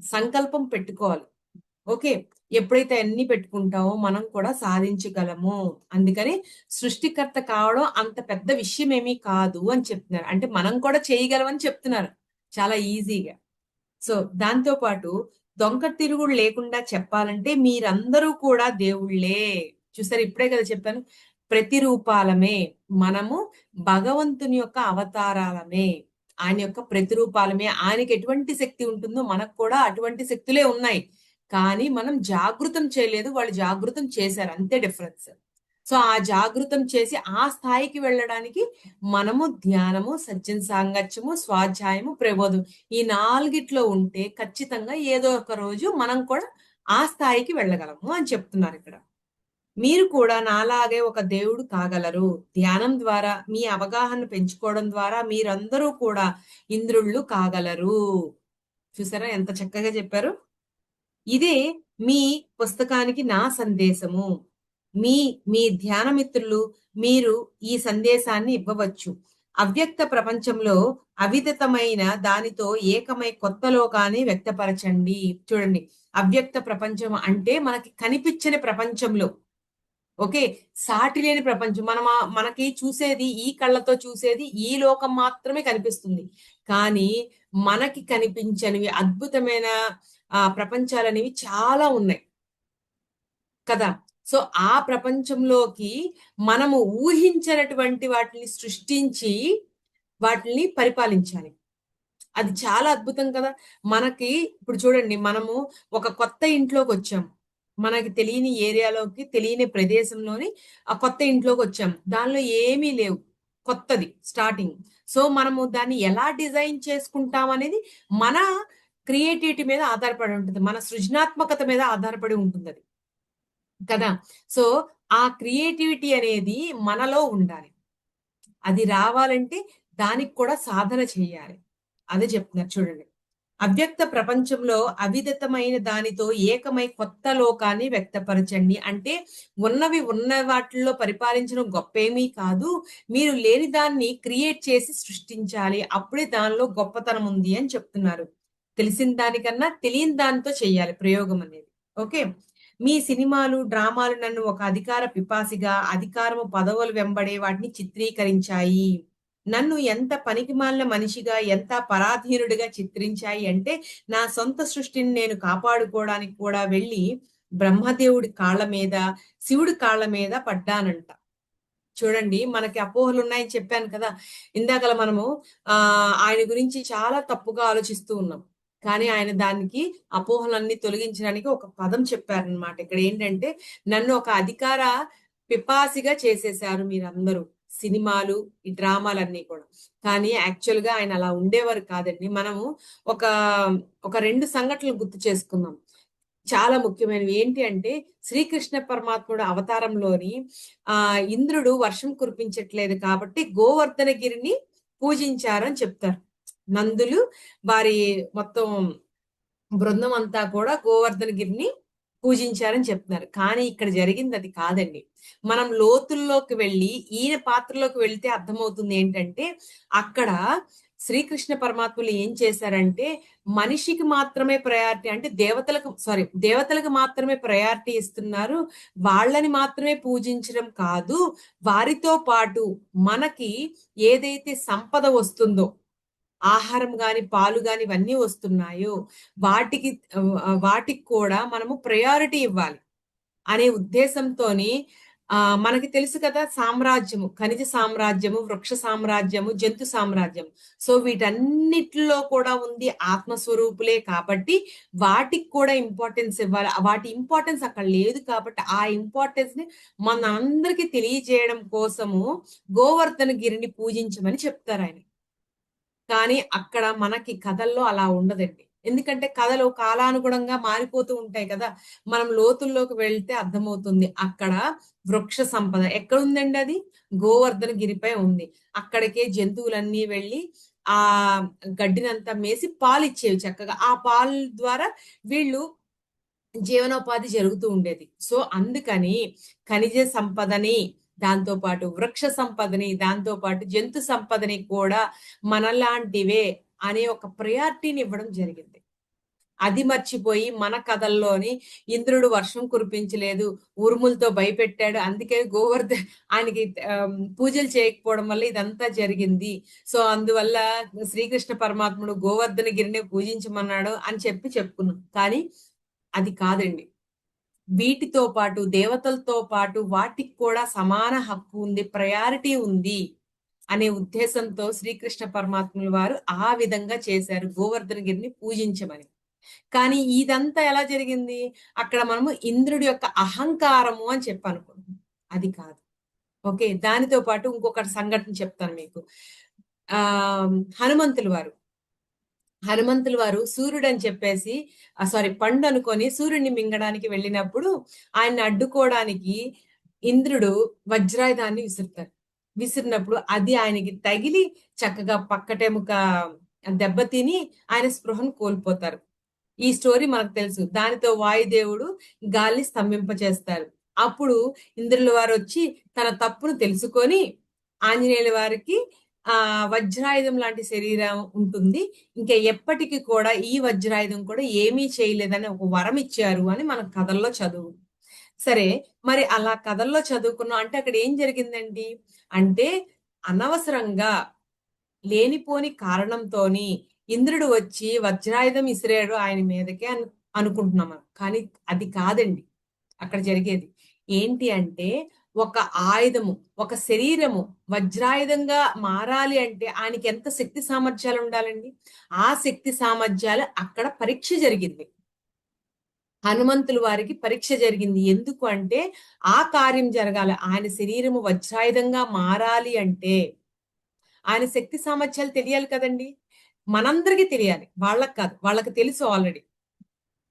సంకల్పం పెట్టుకోవాలి. ఓకే. ఎప్పుడైతే అన్నీ పెట్టుకుంటామో మనం కూడా సాధించగలము. అందుకని సృష్టికర్త కావడం అంత పెద్ద విషయమేమీ కాదు అని చెప్తున్నారు. అంటే మనం కూడా చేయగలమని చెప్తున్నారు. చాలా ఈజీగా. సో, దాంతో పాటు డొంక తిరుగుడు లేకుండా చెప్పాలంటే మీరందరూ కూడా దేవుళ్ళే. చూసారా ఇప్పుడే కదా చెప్పాను. ప్రతిరూపాలమే. మనము భగవంతుని యొక్క అవతారాలమే. ఆయన యొక్క ప్రతిరూపాలమే. ఆయనకి ఎటువంటి శక్తి ఉంటుందో మనకు కూడా అటువంటి శక్తులే ఉన్నాయి. కానీ మనం జాగృతం చేయలేదు. వాళ్ళు జాగృతం చేశారు. అంతే డిఫరెన్స్. సో, ఆ జాగృతం చేసి ఆ స్థాయికి వెళ్ళడానికి మనము ధ్యానము, సజ్జన సాంగత్యము, స్వాధ్యాయము, ప్రబోధం ఈ నాలుగిట్లో ఉంటే ఖచ్చితంగా ఏదో ఒక రోజు మనం కూడా ఆ స్థాయికి వెళ్ళగలము అని చెప్తున్నారు ఇక్కడ. మీరు కూడా నాలాగే ఒక దేవుడు కాగలరు. ధ్యానం ద్వారా మీ అవగాహన పెంచుకోవడం ద్వారా మీరందరూ కూడా ఇంద్రుళ్ళు కాగలరు. చూసారా ఎంత చక్కగా చెప్పారు? ఇదే మీ పుస్తకానికి నా సందేశము. మీ మీ ధ్యాన మిత్రులు మీరు ఈ సందేశాన్ని ఇవ్వవచ్చు. అవ్యక్త ప్రపంచంలో అవిదితమైన దానితో ఏకమై కొత్త లోకాన్ని వ్యక్తపరచండి. చూడండి. అవ్యక్త ప్రపంచం అంటే మనకి కనిపించని ప్రపంచంలో ఓకే. సాటి లేని ప్రపంచం. మనకి చూసేది ఈ కళ్ళతో చూసేది ఈ లోకం మాత్రమే కనిపిస్తుంది. కానీ మనకి కనిపించనివి అద్భుతమైన ప్రపంచాలనేవి చాలా ఉన్నాయి. కదా! సో, ఆ ప్రపంచంలోకి మనము ఊహించనటువంటి వాటిని సృష్టించి వాటిని పరిపాలించాలి. అది చాలా అద్భుతం కదా! మనకి ఇప్పుడు చూడండి మనము ఒక కొత్త ఇంట్లోకొచ్చాం. మనకి తెలియని ఏరియాలోకి, తెలియని ప్రదేశంలోని ఆ కొత్త ఇంట్లోకొచ్చాం. దానిలో ఏమీ లేవు. కొత్తది స్టార్టింగ్. సో, మనము దాన్ని ఎలా డిజైన్ చేసుకుంటామనేది మన క్రియేటివిటీ మీద ఆధారపడి ఉంటుంది. మన సృజనాత్మకత మీద ఆధారపడి ఉంటుందది. కదా! సో, ఆ క్రియేటివిటీ అనేది మనలో ఉండాలి. అది రావాలంటే దానికి కూడా సాధన చెయ్యాలి. అదే చెప్తున్నారు చూడండి. అవ్యక్త ప్రపంచంలో అవిదితమైన దానితో ఏకమై కొత్త లోకాన్ని వ్యక్తపరచండి. అంటే ఉన్నవి ఉన్న వాటిల్లో పరిపాలించడం గొప్పేమీ కాదు. మీరు లేని దాన్ని క్రియేట్ చేసి సృష్టించాలి. అప్పుడే దానిలో గొప్పతనం ఉంది అని చెప్తున్నారు. తెలిసిన దానికన్నా తెలియని దానితో చేయాలి ప్రయోగం అనేది. ఓకే. మీ సినిమాలు, డ్రామాలు నన్ను ఒక అధికార పిపాసిగా, అధికారము పదవులు వెంబడే వాటిని చిత్రీకరించాయి. నన్ను ఎంత పనికిమాలిన మనిషిగా, ఎంత పరాధీనుడిగా చిత్రించాయి అంటే, నా సొంత సృష్టిని నేను కాపాడుకోవడానికి కూడా వెళ్ళి, బ్రహ్మదేవుడి కాళ్ళ మీద, శివుడి కాళ్ళ మీద పడ్డానంట. చూడండి మనకి అపోహలున్నాయని చెప్పాను కదా! ఇందాకల మనము ఆయన గురించి చాలా తప్పుగా ఆలోచిస్తూ ఉన్నాం. కానీ ఆయన దానికి అపోహలన్నీ తొలగించడానికి ఒక పదం చెప్పారనమాట. ఇక్కడ ఏంటంటే, నన్ను ఒక అధికార పిపాసిగా చేసేశారు మీరందరూ. సినిమాలు, ఈ డ్రామాలన్నీ కూడా. కానీ యాక్చువల్‌గా ఆయన అలా ఉండేవారు కాదండి. మనము ఒక, ఒక 2 సంఘటనలు గుర్తు చేసుకుందాం. చాలా ముఖ్యమైనవి. ఏంటి అంటే, శ్రీకృష్ణ పరమాత్ముడు అవతారంలోని ఇంద్రుడు వర్షం కురిపించట్లేదు కాబట్టి గోవర్ధనగిరిని పూజించారని చెప్తారు. నందులు వారి మొత్తం బృందం అంతా కూడా గోవర్ధనగిరిని పూజించారని చెప్తున్నారు. కానీ ఇక్కడ జరిగింది అది కాదండి. మనం లోతుల్లోకి వెళ్ళి ఈయన పాత్రలోకి వెళ్తే అర్థమవుతుంది ఏంటంటే, అక్కడ శ్రీకృష్ణ పరమాత్ములు ఏం చేశారంటే, మనిషికి మాత్రమే ప్రయారిటీ అంటే దేవతలకు మాత్రమే ప్రయారిటీ ఇస్తున్నారు. వాళ్ళని మాత్రమే పూజించడం కాదు, వారితో పాటు మనకి ఏదైతే సంపద వస్తుందో, ఆహారం గాని, పాలు గాని ఇవన్నీ వస్తున్నాయో వాటికి వాటికి కూడా మనము ప్రయారిటీ ఇవ్వాలి అనే ఉద్దేశంతోని మనకి తెలుసు కదా సామ్రాజ్యము, ఖనిజ సామ్రాజ్యము, వృక్ష సామ్రాజ్యము, జంతు సామ్రాజ్యం. సో వీటన్నిటిలో కూడా ఉంది ఆత్మస్వరూపులే కాబట్టి వాటికి కూడా ఇంపార్టెన్స్ ఇవ్వాలి. వాటి ఇంపార్టెన్స్ అక్కడ లేదు కాబట్టి ఆ ఇంపార్టెన్స్ ని మనందరికీ తెలియజేయడం కోసము గోవర్ధన గిరిని పూజించమని చెప్తారు ఆయన. కానీ అక్కడ మనకి కథల్లో అలా ఉండదండి. ఎందుకంటే కథలు కాలానుగుణంగా మారిపోతూ ఉంటాయి కదా! మనం లోతుల్లోకి వెళ్తే అర్థమవుతుంది. అక్కడ వృక్ష సంపద ఎక్కడుందండి అది? గోవర్ధన గిరిపై ఉంది. అక్కడికే జంతువులన్నీ వెళ్ళి ఆ గడ్డినంతా మేసి పాలిచ్చేవి చక్కగా. ఆ పాలు ద్వారా వీళ్ళు జీవనోపాధి జరుగుతూ ఉండేది. సో అందుకని ఖనిజ సంపదని, దాంతో పాటు వృక్ష సంపదని, దాంతో పాటు జంతు సంపదని కూడా మనలాంటివే అనే ఒక ప్రయారిటీని ఇవ్వడం జరిగింది. అది మర్చిపోయి మన కథల్లోని ఇంద్రుడు వర్షం కురిపించలేదు, ఉరుములతో భయపెట్టాడు. అందుకే ఆయనకి పూజలు చేయకపోవడం వల్ల ఇదంతా జరిగింది. సో అందువల్ల శ్రీకృష్ణ పరమాత్ముడు గోవర్ధనగిరినే పూజించమన్నాడు అని చెప్పుకున్నాం. కానీ అది కాదండి. వీటితో పాటు దేవతలతో పాటు వాటికి కూడా సమాన హక్కు ఉంది, ప్రయారిటీ ఉంది అనే ఉద్దేశంతో శ్రీకృష్ణ పరమాత్ముల వారు ఆ విధంగా చేశారు గోవర్ధనగిరిని పూజించమని. కానీ ఇదంతా ఎలా జరిగింది? అక్కడ మనము ఇంద్రుడి యొక్క అహంకారము అని చెప్పనుకుంటున్నాం. అది కాదు. ఓకే. దానితో పాటు ఇంకొక సంఘటన చెప్తాను మీకు. హనుమంతుల వారు హనుమంతుల వారు సూర్యుడని చెప్పేసి పండు అనుకొని సూర్యుడిని మింగడానికి వెళ్ళినప్పుడు ఆయన్ని అడ్డుకోవడానికి ఇంద్రుడు వజ్రాయుధాన్ని విసురుతారు. విసిరినప్పుడు అది ఆయనకి తగిలి చక్కగా పక్కటెముక దెబ్బతిని ఆయన స్పృహను కోల్పోతారు. ఈ స్టోరీ మనకు తెలుసు. దానితో వాయుదేవుడు గాలిని స్తంభింపచేస్తారు. అప్పుడు ఇంద్రుల వారు వచ్చి తన తప్పును తెలుసుకొని ఆంజనేయుల వారికి వజ్రాయుధం లాంటి శరీరం ఉంటుంది. ఇంకా ఎప్పటికి కూడా ఈ వజ్రాయుధం కూడా ఏమీ చేయలేదని ఒక వరం ఇచ్చారు అని మన కథల్లో చదువు. సరే, మరి అలా కథల్లో చదువుకున్నాం అంటే అక్కడ ఏం జరిగిందండి? అంటే అనవసరంగా లేనిపోని కారణంతోని ఇంద్రుడు వచ్చి వజ్రాయుధం ఇసిరాడు ఆయన మీదకి అనుకుంటున్నాం. కానీ అది కాదండి అక్కడ జరిగేది. ఏంటి అంటే ఒక ఆయుధము, ఒక శరీరము వజ్రాయుధంగా మారాలి అంటే ఆయనకి ఎంత శక్తి సామర్థ్యాలు ఉండాలండి? ఆ శక్తి సామర్థ్యాలు అక్కడ పరీక్ష జరిగింది. హనుమంతుల వారికి పరీక్ష జరిగింది. ఎందుకు అంటే ఆ కార్యం జరగాలి. ఆయన శరీరము వజ్రాయుధంగా మారాలి అంటే ఆయన శక్తి సామర్థ్యాలు తెలియాలి కదండి! మనందరికీ తెలియాలి. వాళ్ళకి కాదు. వాళ్ళకి తెలుసు ఆల్రెడీ.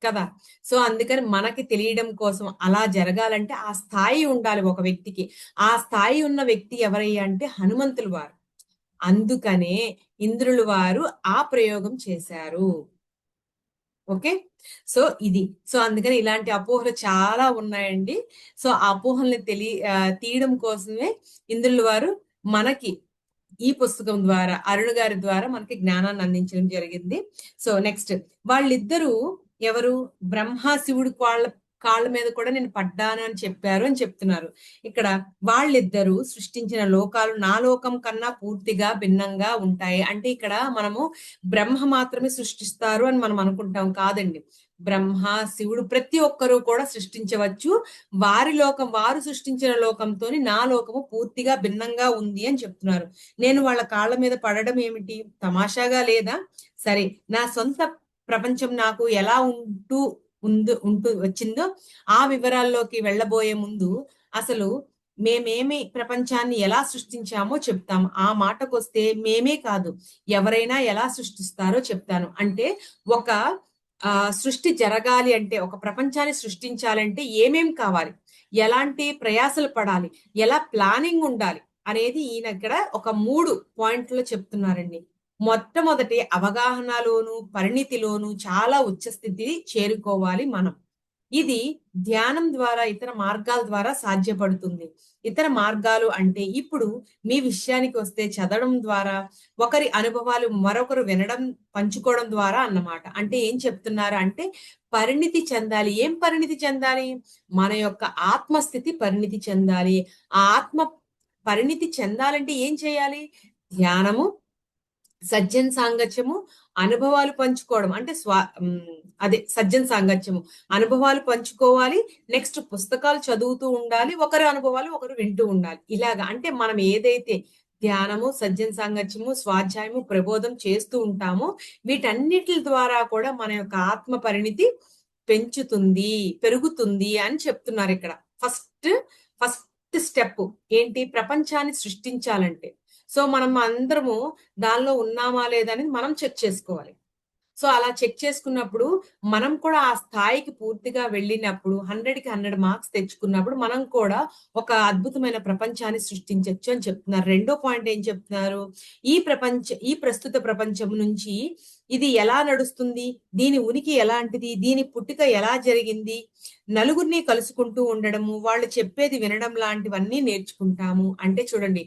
కదా! సో, అందుకని మనకి తెలియడం కోసం అలా జరగాలంటే ఆ స్థాయి ఉండాలి ఒక వ్యక్తికి. ఆ స్థాయి ఉన్న వ్యక్తి ఎవరయ్యా అంటే హనుమంతుల వారు. అందుకనే ఇంద్రుల వారు ఆ ప్రయోగం చేశారు. ఓకే. సో ఇది. సో అందుకని ఇలాంటి అపోహలు చాలా ఉన్నాయండి. సో ఆ అపోహల్ని తీయడం కోసమే ఇంద్రుల వారు మనకి ఈ పుస్తకం ద్వారా అరుణ్ గారి ద్వారా మనకి జ్ఞానాన్ని అందించడం జరిగింది. సో నెక్స్ట్ వాళ్ళిద్దరూ ఎవరు? బ్రహ్మ శివుడు కాళ్ళ మీద కూడా నేను పడ్డాను అని చెప్పారు అని చెప్తున్నారు. ఇక్కడ వాళ్ళిద్దరూ సృష్టించిన లోకాలు నా లోకం కన్నా పూర్తిగా భిన్నంగా ఉంటాయి. అంటే ఇక్కడ మనము బ్రహ్మ మాత్రమే సృష్టిస్తారు అని మనం అనుకుంటాం. కాదండి. బ్రహ్మ శివుడు ప్రతి ఒక్కరూ కూడా సృష్టించవచ్చు. వారు సృష్టించిన లోకంతో నా లోకము పూర్తిగా భిన్నంగా ఉంది అని చెప్తున్నారు. నేను వాళ్ళ కాళ్ళ మీద పడడం ఏమిటి? తమాషాగా లేదా? సరే, నా సొంత ప్రపంచం నాకు ఎలా ఉంటూ వచ్చిందో ఆ వివరాల్లోకి వెళ్ళబోయే ముందు అసలు మేమేమి ప్రపంచాన్ని ఎలా సృష్టించామో చెప్తాం. ఆ మాటకొస్తే మేమే కాదు, ఎవరైనా ఎలా సృష్టిస్తారో చెప్తాను. అంటే ఒక సృష్టి జరగాలి అంటే, ఒక ప్రపంచాన్ని సృష్టించాలంటే ఏమేం కావాలి, ఎలాంటి ప్రయాసలు పడాలి, ఎలా ప్లానింగ్ ఉండాలి అనేది ఈయన ఇక్కడ ఒక 3 పాయింట్లు చెప్తున్నారండి. మొట్టమొదటి అవగాహనలోను పరిణితిలోను చాలా ఉచ్చ స్థితి చేరుకోవాలి మనం. ఇది ధ్యానం ద్వారా ఇతర మార్గాల ద్వారా సాధ్యపడుతుంది. ఇతర మార్గాలు అంటే ఇప్పుడు మీ విషయానికి వస్తే చదవడం ద్వారా, ఒకరి అనుభవాలు మరొకరు వినడం, పంచుకోవడం ద్వారా అన్నమాట. అంటే ఏం చెప్తున్నారు అంటే పరిణితి చెందాలి. ఏం పరిణితి చెందాలి? మన యొక్క ఆత్మస్థితి పరిణితి చెందాలి. ఆ ఆత్మ పరిణితి చెందాలంటే ఏం చేయాలి? ధ్యానము, సజ్జన సాంగత్యము, అనుభవాలు పంచుకోవడం. అంటే అదే సజ్జన సాంగత్యము, అనుభవాలు పంచుకోవాలి. నెక్స్ట్ పుస్తకాలు చదువుతూ ఉండాలి. ఒకరి అనుభవాలు ఒకరు వింటూ ఉండాలి. ఇలాగా అంటే మనం ఏదైతే ధ్యానము, సజ్జన సాంగత్యము, స్వాధ్యాయము, ప్రబోధం చేస్తూ ఉంటామో వీటన్నిటి ద్వారా కూడా మన యొక్క ఆత్మ పరిణితి పెరుగుతుంది అని చెప్తున్నారు ఇక్కడ. ఫస్ట్ స్టెప్ ఏంటి? ప్రపంచాన్ని సృష్టించాలంటే సో మనం అందరము దానిలో ఉన్నామా లేదా అనేది మనం చెక్ చేసుకోవాలి. సో అలా చెక్ చేసుకున్నప్పుడు మనం కూడా ఆ స్థాయికి పూర్తిగా వెళ్ళినప్పుడు 100కి 100 మార్క్స్ తెచ్చుకున్నప్పుడు మనం కూడా ఒక అద్భుతమైన ప్రపంచాన్ని సృష్టించవచ్చు అని చెప్తున్నారు. రెండో పాయింట్ ఏం చెప్తున్నారు? ఈ ప్రస్తుత ప్రపంచం నుంచి ఇది ఎలా నడుస్తుంది, దీని ఉనికి ఎలాంటిది, దీని పుట్టుక ఎలా జరిగింది, నలుగురిని కలుసుకుంటూ ఉండడము, వాళ్ళు చెప్పేది వినడం లాంటివన్నీ నేర్చుకుంటాము. అంటే చూడండి,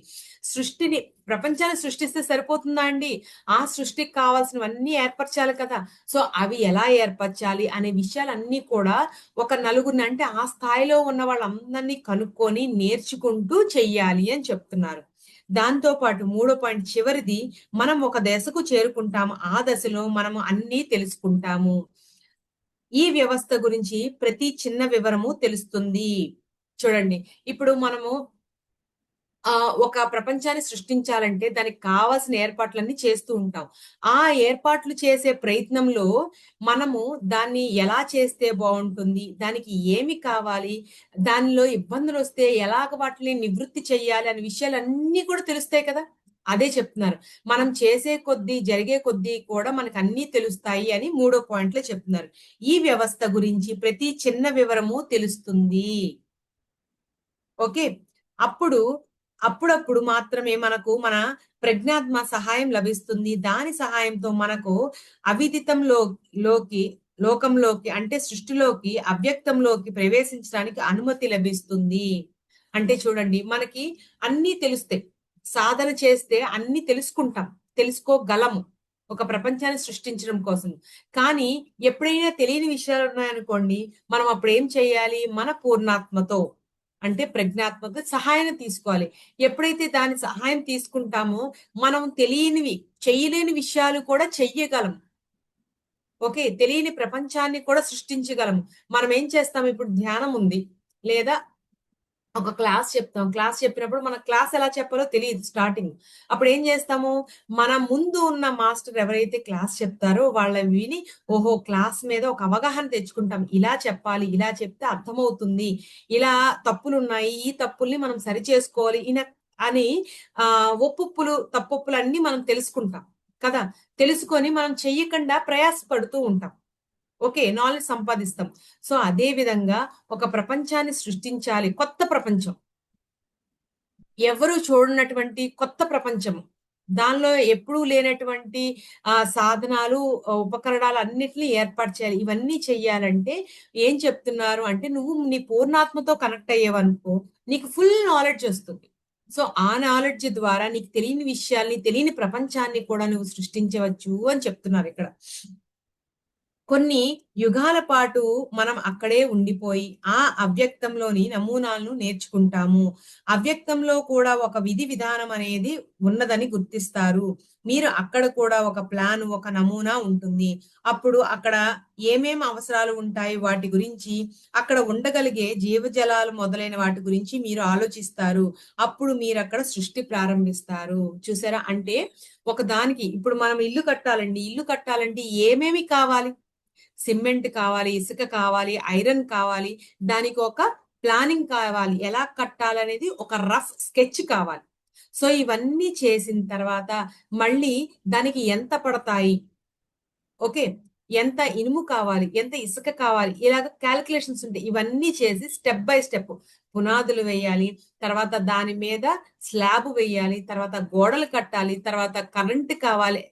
ప్రపంచాన్ని సృష్టిస్తే సరిపోతుందా అండి? ఆ సృష్టికి కావాల్సినవన్నీ ఏర్పరచాలి కదా. సో అవి ఎలా ఏర్పరచాలి అనే విషయాలన్నీ కూడా ఒక నలుగురిని, అంటే ఆ స్థాయిలో ఉన్న వాళ్ళందరినీ కనుక్కొని నేర్చుకుంటూ చెయ్యాలి అని చెప్తున్నారు. దాంతో పాటు మూడో పాయింట్ చివరిది, మనం ఒక దశకు చేరుకుంటాము. ఆ దశలో మనము అన్నీ తెలుసుకుంటాము. ఈ వ్యవస్థ గురించి ప్రతి చిన్న వివరము తెలుస్తుంది. చూడండి, ఇప్పుడు మనము ఒక ప్రపంచాన్ని సృష్టించాలంటే దానికి కావాల్సిన ఏర్పాట్లన్నీ చేస్తూ ఉంటాం. ఆ ఏర్పాట్లు చేసే ప్రయత్నంలో మనము దాన్ని ఎలా చేస్తే బావుంటుంది? దానికి ఏమి కావాలి? దానిలో ఇబ్బందులొస్తే ఎలాగ వాటిని నివృత్తి చెయ్యాలి అనే విషయాలన్నీ కూడా తెలుస్తాయి కదా! అదే చెప్తున్నారు. మనం చేసే కొద్దీ, జరిగే కొద్దీ కూడా మనకన్నీ తెలుస్తాయి అని మూడో పాయింట్‌లో చెప్తున్నారు. ఈ వ్యవస్థ గురించి ప్రతి చిన్న వివరము తెలుస్తుంది. ఓకే. అప్పుడు అప్పుడప్పుడు మాత్రమే మనకు మన ప్రజ్ఞాత్మ సహాయం లభిస్తుంది. దాని సహాయంతో మనకు అవిదితంలో లోకి లోకంలోకి, అంటే సృష్టిలోకి, అవ్యక్తంలోకి ప్రవేశించడానికి అనుమతి లభిస్తుంది. అంటే చూడండి, మనకి అన్నీ తెలుస్తాయి. సాధన చేస్తే అన్నీ తెలుసుకుంటాం. తెలుసుకోగలము. ఒక ప్రపంచాన్ని సృష్టించడం కోసం. కానీ ఎప్పుడైనా తెలియని విషయాలున్నాయనుకోండి, మనం అప్పుడేం చేయాలి? మన పూర్ణాత్మతో, అంటే ప్రజ్ఞాత్మక సహాయాన్ని తీసుకోవాలి. ఎప్పుడైతే దాని సహాయం తీసుకుంటామో మనం తెలియనివి, చేయలేని విషయాలు కూడా చెయ్యగలం. ఓకే. తెలియని ప్రపంచాన్ని కూడా సృష్టించగలము. మనం ఏం చేస్తాం, ఇప్పుడు ధ్యానం ఉంది. లేదా ఒక క్లాస్ చెప్తాం. క్లాస్ చెప్పినప్పుడు మనకు క్లాస్ ఎలా చెప్పాలో తెలీదు స్టార్టింగ్. అప్పుడేం జేస్తాము, మన ముందు ఉన్న మాస్టర్ ఎవరైతే క్లాస్ చెప్తారో వాళ్ళవి విని, ఓహో! క్లాస్ మీద ఒక అవగాహన తెచ్చుకుంటాం. ఇలా చెప్పాలి, ఇలా చెప్తే అర్థమవుతుంది. ఇలా తప్పులున్నాయి, ఈ తప్పుల్ని మనం సరిచేసుకోవాలి అని తప్పొప్పులన్నీ మనం తెలుసుకుంటాం కదా! తెలుసుకొని మనం చెయ్యకుండా ప్రయాస పడుతూ ఉంటాం. ఓకే. నాలెడ్జ్ సంపాదిస్తాం. సో, అదే విధంగా ఒక ప్రపంచాన్ని సృష్టించాలి. కొత్త ప్రపంచం. ఎవరు చూడనటువంటి కొత్త ప్రపంచం. దానిలో ఎప్పుడూ లేనటువంటి సాధనాలు, ఉపకరణాలు అన్నిటిని ఏర్పాటు చేయాలి. ఇవన్నీ చెయ్యాలంటే ఏం చెప్తున్నారు అంటే, నువ్వు నీ పూర్ణాత్మతో కనెక్ట్ అయ్యావనుకో, నీకు ఫుల్ నాలెడ్జ్ వస్తుంది. సో, ఆ నాలెడ్జ్ ద్వారా నీకు తెలియని విషయాల్ని, తెలియని ప్రపంచాన్ని కూడా నువ్వు సృష్టించవచ్చు అని చెప్తున్నారిక్కడ. కొన్ని యుగాల పాటు మనం అక్కడే ఉండిపోయి, ఆ అవ్యక్తంలోని నమూనాలను నేర్చుకుంటాము. అవ్యక్తంలో కూడా ఒక విధి విధానం అనేది ఉన్నదని గుర్తిస్తారు. మీరు అక్కడ కూడా ఒక ప్లాన్, ఒక నమూనా ఉంటుంది. అప్పుడు అక్కడ ఏమేం అవసరాలు ఉంటాయి వాటి గురించి, అక్కడ ఉండగలిగే జీవజాలాలు మొదలైన వాటి గురించి మీరు ఆలోచిస్తారు. అప్పుడు మీరక్కడ సృష్టి ప్రారంభిస్తారు. చూసారా? అంటే ఒకదానికి ఇప్పుడు మనం ఇల్లు కట్టాలండి. ఇల్లు కట్టాలంటే ఏమేమి కావాలి? సిమెంట్ కావాలి, ఇసుక కావాలి, ఐరన్ కావాలి. దానికి ఒక ప్లానింగ్ కావాలి. ఎలా కట్టాలనేది ఒక రఫ్ స్కెచ్ కావాలి. సో, ఇవన్నీ చేసిన తర్వాత మళ్ళీ దానికి ఎంత పడతాయి? ఓకే. ఎంత ఇనుము కావాలి? ఎంత ఇసుక కావాలి? ఇలాగ కాలిక్యులేషన్స్ ఉంటాయి. ఇవన్నీ చేసి స్టెప్ బై స్టెప్ పునాదులు వేయాలి. తర్వాత దాని మీద స్లాబ్ వేయాలి. తర్వాత గోడలు కట్టాలి. తర్వాత కరెంట్ కావాలి.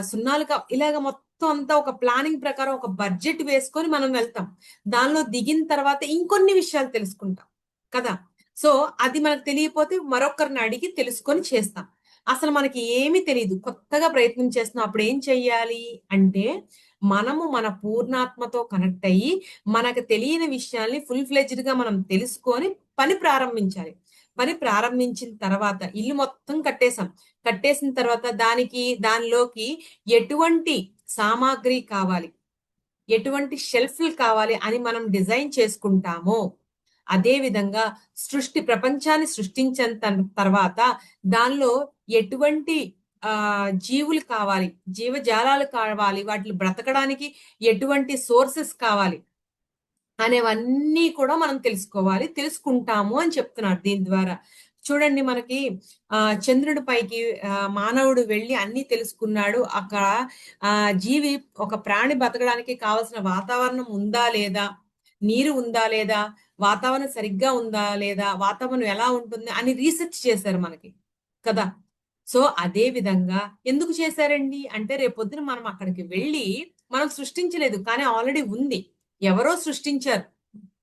సున్నాలు ఇలాగ మొత్తం అంతా ఒక ప్లానింగ్ ప్రకారం ఒక బడ్జెట్ వేసుకొని మనం వెళ్తాం. దానిలో దిగిన తర్వాత ఇంకొన్ని విషయాలు తెలుసుకుంటాం. కదా! సో, అది మనకు తెలియకపోతే మరొకరిని అడిగి తెలుసుకొని చేస్తాం. అసలు మనకి ఏమి తెలీదు. కొత్తగా ప్రయత్నం చేస్తున్నాం. అప్పుడేం చెయ్యాలి అంటే, మనము మన పూర్ణాత్మతో కనెక్ట్ అయ్యి, మనకు తెలియని విషయాల్ని ఫుల్ ఫ్లెడ్జ్డ్‌గా మనం తెలుసుకొని పని ప్రారంభించాలి. పని ప్రారంభించిన తర్వాత ఇల్లు మొత్తం కట్టేసాం. కట్టేసిన తర్వాత దానిలోకి ఎటువంటి సామాగ్రి కావాలి, ఎటువంటి షెల్ఫ్‌లు కావాలి అని మనం డిజైన్ చేసుకుంటామో, అదే విధంగా ప్రపంచాన్ని సృష్టించిన తర్వాత దానిలో ఎటువంటి జీవులు కావాలి, జీవజాలాలు కావాలి, వాటిని బ్రతకడానికి ఎటువంటి సోర్సెస్ కావాలి అనేవన్నీ కూడా మనం తెలుసుకోవాలి. తెలుసుకుంటాము అని చెప్తున్నారు దీని ద్వారా. చూడండి మనకి చంద్రుడి పైకి మానవుడు వెళ్లి అన్నీ తెలుసుకున్నాడు. అక్కడ జీవి ఒక ప్రాణి బతకడానికి కావాల్సిన వాతావరణం ఉందా లేదా? నీరు ఉందా లేదా? వాతావరణం సరిగ్గా ఉందా లేదా? వాతావరణం ఎలా ఉంటుంది అని రీసెర్చ్ చేశారు మనకి. కదా! సో, అదే విధంగా ఎందుకు చేశారండి? అంటే రేపొద్దున మనం అక్కడికి వెళ్లి మనం సృష్టించలేదు. కానీ ఆల్రెడీ ఉంది. ఎవరో సృష్టించారు.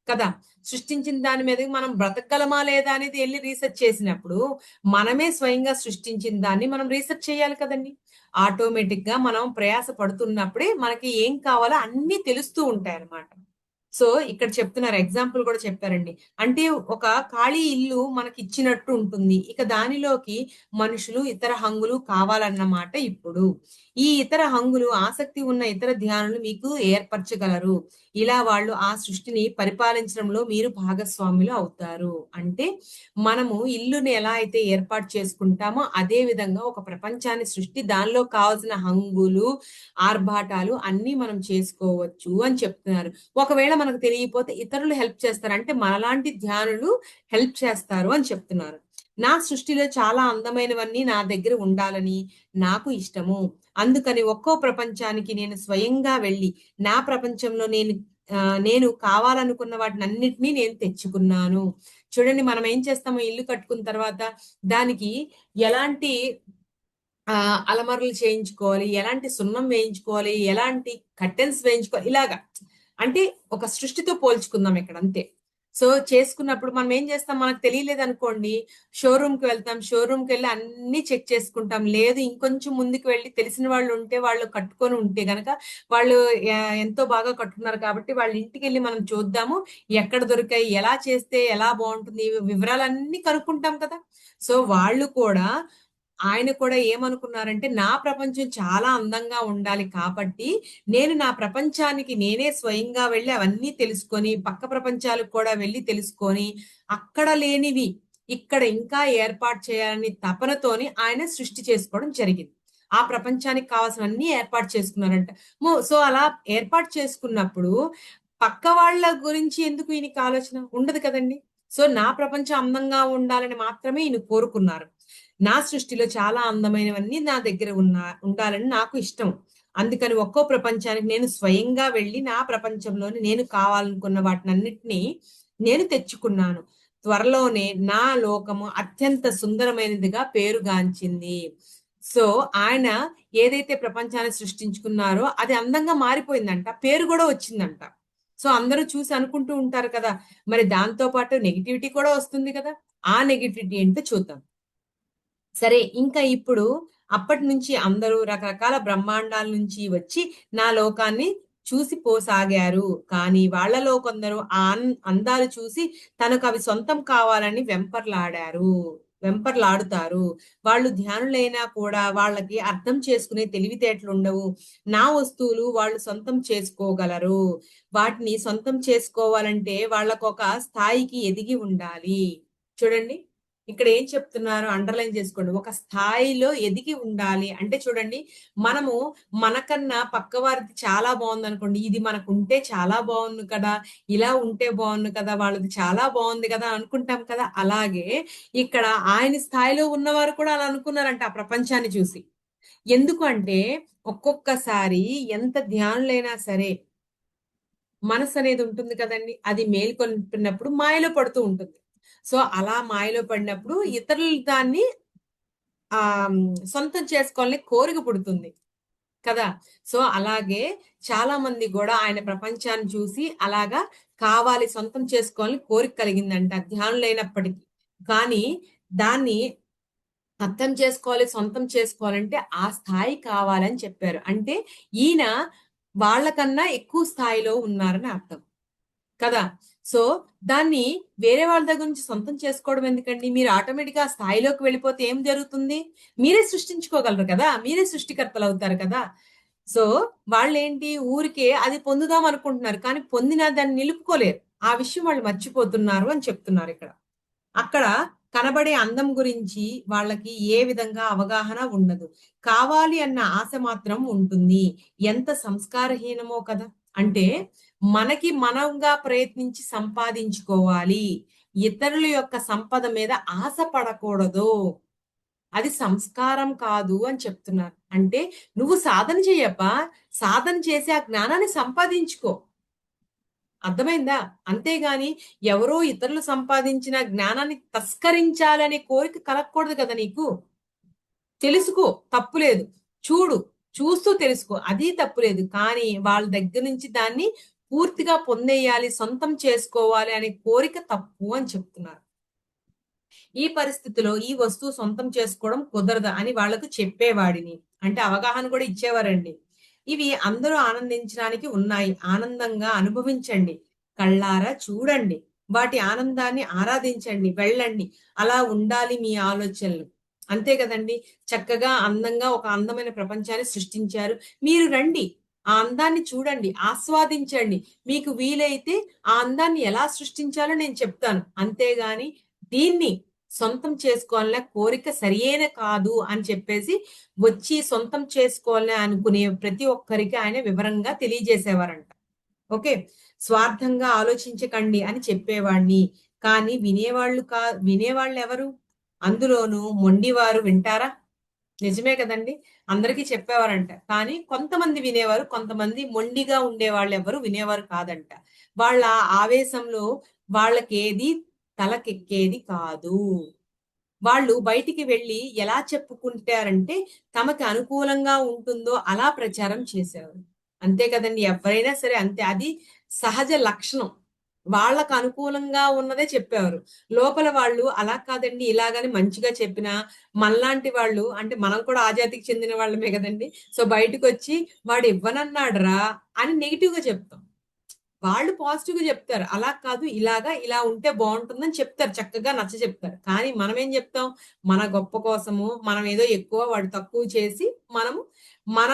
కదా! సృష్టించిన దాని మీద మనం బ్రతకగలమా లేదా అనేది ఎళ్లి రీసెర్చ్ చేసినప్పుడు, మనమే స్వయంగా సృష్టించిన దాన్ని మనం రీసెర్చ్ చేయాలి కదండీ! ఆటోమేటిక్‌గా మనం ప్రయాస పడుతున్నప్పుడే మనకి ఏం కావాలో అన్నీ తెలుస్తూ ఉంటాయన్నమాట. సో, ఇక్కడ చెప్తున్నారు. ఎగ్జాంపుల్ కూడా చెప్పారండి. అంటే ఒక ఖాళీ ఇల్లు మనకిచ్చినట్టు ఉంటుంది. ఇక దానిలోకి మనుషులు, ఇతర హంగులు కావాలన్నమాట ఇప్పుడు. ఈ ఇతర హంగులు ఆసక్తి ఉన్న ఇతర ధ్యానులు మీకు ఏర్పరచగలరు. ఇలా వాళ్ళు ఆ సృష్టిని పరిపాలించడంలో మీరు భాగస్వాములు అవుతారు. అంటే మనము ఇల్లుని ఎలా అయితే ఏర్పాటు చేసుకుంటామో అదే విధంగా ఒక ప్రపంచాన్ని దానిలో కావాల్సిన హంగులు, ఆర్భాటాలు అన్నీ మనం చేసుకోవచ్చు అని చెప్తున్నారు. ఒకవేళ మనకు తెలియకపోతే ఇతరులు హెల్ప్ చేస్తారు. అంటే మనలాంటి ధ్యానులు హెల్ప్ చేస్తారు అని చెప్తున్నారు. నా సృష్టిలో చాలా అందమైనవన్నీ నా దగ్గర ఉండాలని నాకు ఇష్టము. అందుకని ఒక్కో ప్రపంచానికి నేను స్వయంగా వెళ్లి, నా ప్రపంచంలో నేను కావాలనుకున్న వాటినన్నిటిని నేను తెచ్చుకున్నాను. చూడండి మనం ఏం చేస్తామో ఇల్లు కట్టుకున్న తర్వాత దానికి ఎలాంటి అలమరలు చేయించుకోవాలి, ఎలాంటి సున్నం వేయించుకోవాలి, ఎలాంటి కర్టెన్స్ వేయించుకోవాలి ఇలాగా. అంటే ఒక సృష్టితో పోల్చుకుందాం ఇక్కడ అంతే. సో, చేసుకున్నప్పుడు మనం ఏం చేస్తాం మనకు తెలియలేదనుకోండి, షోరూమ్‌కి వెళ్తాం. షోరూమ్‌కెళ్ళి అన్నీ చెక్ చేసుకుంటాం. లేదు ఇంకొంచెం ముందుకు వెళ్లి తెలిసిన వాళ్ళు ఉంటే, వాళ్ళు కట్టుకొని ఉంటే గనక వాళ్ళు ఎంతో బాగా కట్టుకున్నారు కాబట్టి వాళ్ళ ఇంటికెళ్ళి మనం చూద్దాము. ఎక్కడ దొరికాయి, ఎలా చేస్తే ఎలా బావుంటుంది, వివరాలన్నీ కనుక్కుంటాం కదా! సో, వాళ్ళు కూడా ఆయన కూడా ఏమనుకున్నారంటే, నా ప్రపంచం చాలా అందంగా ఉండాలి కాబట్టి, నేను నా ప్రపంచానికి నేనే స్వయంగా వెళ్లి అవన్నీ తెలుసుకొని, పక్క ప్రపంచాలకు కూడా వెళ్లి తెలుసుకొని, అక్కడ లేనివి ఇక్కడ ఇంకా ఏర్పాటు చేయాలని తపనతోని ఆయన సృష్టి చేసుకోవడం జరిగింది. ఆ ప్రపంచానికి కావాల్సినవన్నీ ఏర్పాటు చేసుకున్నారంట. సో, అలా ఏర్పాటు చేసుకున్నప్పుడు, పక్క వాళ్ళ గురించి ఎందుకు ఈయనకి ఆలోచన? ఉండదు కదండీ! సో, నా ప్రపంచం అందంగా ఉండాలని మాత్రమే ఈయన కోరుకున్నారు. నా సృష్టిలో చాలా అందమైనవన్నీ నా దగ్గర ఉండాలని నాకు ఇష్టం. అందుకని ఒక్కో ప్రపంచానికి నేను స్వయంగా వెళ్లి నా ప్రపంచంలోని నేను కావాలనుకున్న వాటినన్నిటిని నేను తెచ్చుకున్నాను. త్వరలోనే నా లోకము అత్యంత సుందరమైనదిగా పేరుగాంచింది. సో ఆయన ఏదైతే ప్రపంచాన్ని సృష్టించుకున్నారో అది అందంగా మారిపోయిందంట, పేరు కూడా వచ్చిందంట. సో అందరూ చూసి అనుకుంటూ ఉంటారు కదా, మరి దాంతో పాటు నెగిటివిటీ కూడా వస్తుంది కదా. ఆ నెగిటివిటీ ఏంటో చూద్దాం. సరే, ఇంకా ఇప్పుడు అప్పటి నుంచి అందరూ రకరకాల బ్రహ్మాండాల నుంచి వచ్చి నా లోకాన్ని చూసి పోసాగారు. కానీ వాళ్ళలో కొందరు ఆ అందాలు చూసి తనకు అవి సొంతం కావాలని వెంపర్లాడుతారు. వాళ్ళు ధ్యానులైనా కూడా వాళ్ళకి అర్థం చేసుకునే తెలివితేటలు ఉండవు. నా వస్తువులు వాళ్ళు సొంతం చేసుకోగలరు. వాటిని సొంతం చేసుకోవాలంటే వాళ్ళకొక స్థాయికి ఎదిగి ఉండాలి. చూడండి, ఇక్కడ ఏం చెప్తున్నారు అండర్లైన్ చేసుకోండి. ఒక స్థాయిలో ఎదిగి ఉండాలి అంటే చూడండి, మనము మనకన్నా పక్కవారిది చాలా బాగుంది అనుకోండి, ఇది మనకు ఉంటే చాలా బాగుంది కదా, ఇలా ఉంటే బాగుంది కదా, వాళ్ళది చాలా బాగుంది కదా అనుకుంటాం కదా. అలాగే ఇక్కడ ఆయన స్థాయిలో ఉన్నవారు కూడా అలా అనుకున్నారంట ఆ ప్రపంచాన్ని చూసి. ఎందుకు అంటే ఒక్కొక్కసారి ఎంత ధ్యానులైనా సరే మనసు అనేది ఉంటుంది కదండి, అది మేల్కొల్పినప్పుడు మాయలో పడుతూ ఉంటుంది. సో అలా మాయలో పడినప్పుడు ఇతరులు దాన్ని ఆ సొంతం చేసుకోవాలని కోరిక పుడుతుంది కదా. సో అలాగే చాలా మంది కూడా ఆయన ప్రపంచాన్ని చూసి అలాగా కావాలి, సొంతం చేసుకోవాలని కోరిక కలిగిందంట ధ్యానులైనప్పటికీ. కానీ దాన్ని అర్థం చేసుకోవాలి, సొంతం చేసుకోవాలంటే ఆ స్థాయి కావాలని చెప్పారు. అంటే ఈయన వాళ్ళకన్నా ఎక్కువ స్థాయిలో ఉన్నారని అర్థం కదా. సో దాన్ని వేరే వాళ్ళ దగ్గర నుంచి సొంతం చేసుకోవడం ఎందుకండి, మీరు ఆటోమేటిక్ గా ఆ స్థాయిలోకి వెళ్ళిపోతే ఏం జరుగుతుంది, మీరే సృష్టించుకోగలరు కదా, మీరే సృష్టికర్తలు అవుతారు కదా. సో వాళ్ళేంటి ఊరికే అది పొందుదాం అనుకుంటున్నారు, కానీ పొందిన దాన్ని నిలుపుకోలేరు. ఆ విషయం వాళ్ళు మర్చిపోతున్నారు అని చెప్తున్నారు ఇక్కడ. అక్కడ కనబడే అందం గురించి వాళ్ళకి ఏ విధంగా అవగాహన ఉండదు. కావాలి అన్న ఆశ మాత్రం ఉంటుంది. ఎంత సంస్కారహీనమో కదా. అంటే మనకి మనంగా ప్రయత్నించి సంపాదించుకోవాలి. ఇతరుల యొక్క సంపద మీద ఆశ పడకూడదు. అది సంస్కారం కాదు అని చెప్తున్నారు. అంటే నువ్వు సాధన చెయ్యబ్బా. సాధన చేసి ఆ జ్ఞానాన్ని సంపాదించుకో. అర్థమైందా? అంతేగాని ఎవరో ఇతరులు సంపాదించిన జ్ఞానాన్ని తస్కరించాలనే కోరిక కలగకూడదు కదా నీకు. తెలుసుకో, తప్పులేదు. చూడు, చూస్తూ తెలుసుకో, అది తప్పులేదు. కానీ వాళ్ళ దగ్గర నుంచి దాన్ని పూర్తిగా పొందేయాలి, సొంతం చేసుకోవాలి అనే కోరిక తప్పు అని చెప్తున్నారు. ఈ పరిస్థితిలో ఈ వస్తువు సొంతం చేసుకోవడం కుదరదు అని వాళ్ళకు చెప్పేవాడిని. అంటే అవగాహన కూడా ఇచ్చేవారండి. ఇవి అందరూ ఆనందించడానికి ఉన్నాయి. ఆనందంగా అనుభవించండి. కళ్ళారా చూడండి. వాటి ఆనందాన్ని ఆరాధించండి. వెళ్ళండి. అలా ఉండాలి మీ ఆలోచనలు. అంతే కదండి. చక్కగా అందంగా ఒక అందమైన ప్రపంచాన్ని సృష్టించారు. మీరు రండి. ఆ అందాన్ని చూడండి. ఆస్వాదించండి. మీకు వీలైతే ఆ అందాన్ని ఎలా సృష్టించాలో నేను చెప్తాను. అంతేగాని దీన్ని సొంతం చేసుకోవాలనే కోరిక సరియైన కాదు అని చెప్పేసి వచ్చి సొంతం చేసుకోవాలని అనుకునే ప్రతి ఒక్కరికి ఆయన వివరంగా తెలియజేసేవారంట. ఓకే. స్వార్థంగా ఆలోచించకండి అని చెప్పేవాడిని. కానీ వినేవాళ్ళు ఎవరు? అందులోనూ మొండివారు వింటారా? నిజమే కదండి. అందరికీ చెప్పేవారంట. కానీ కొంతమంది వినేవారు. కొంతమంది మొండిగా ఉండేవాళ్ళు ఎవరు వినేవారు కాదంట. వాళ్ళ ఆవేశంలో వాళ్ళకేది తలకెక్కేది కాదు. వాళ్ళు బయటికి వెళ్లి ఎలా చెప్పుకుంటారంటే తమకి అనుకూలంగా ఉంటుందో అలా ప్రచారం చేసేవారు. అంతే కదండి. ఎవరైనా సరే అంతే. అది సహజ లక్షణం. వాళ్ళకు అనుకూలంగా ఉన్నదే చెప్పేవారు. లోపల వాళ్ళు అలా కాదండి ఇలాగని మంచిగా చెప్పినా మనలాంటి వాళ్ళు అంటే మనం కూడా ఆ జాతికి చెందిన వాళ్ళమే కదండి. సో బయటకొచ్చి వాడు ఇవ్వనన్నాడురా అని నెగెటివ్‌గా చెప్తాం. వాళ్ళు పాజిటివ్‌గా చెప్తారు. అలా కాదు ఇలాగా, ఇలా ఉంటే బావుంటుందని చెప్తారు. చక్కగా నచ్చచెప్తారు. కానీ మనమేం జెప్తాం? మన గొప్ప కోసము మనం ఏదో ఎక్కువ వాడు తక్కువ చేసి మనము మన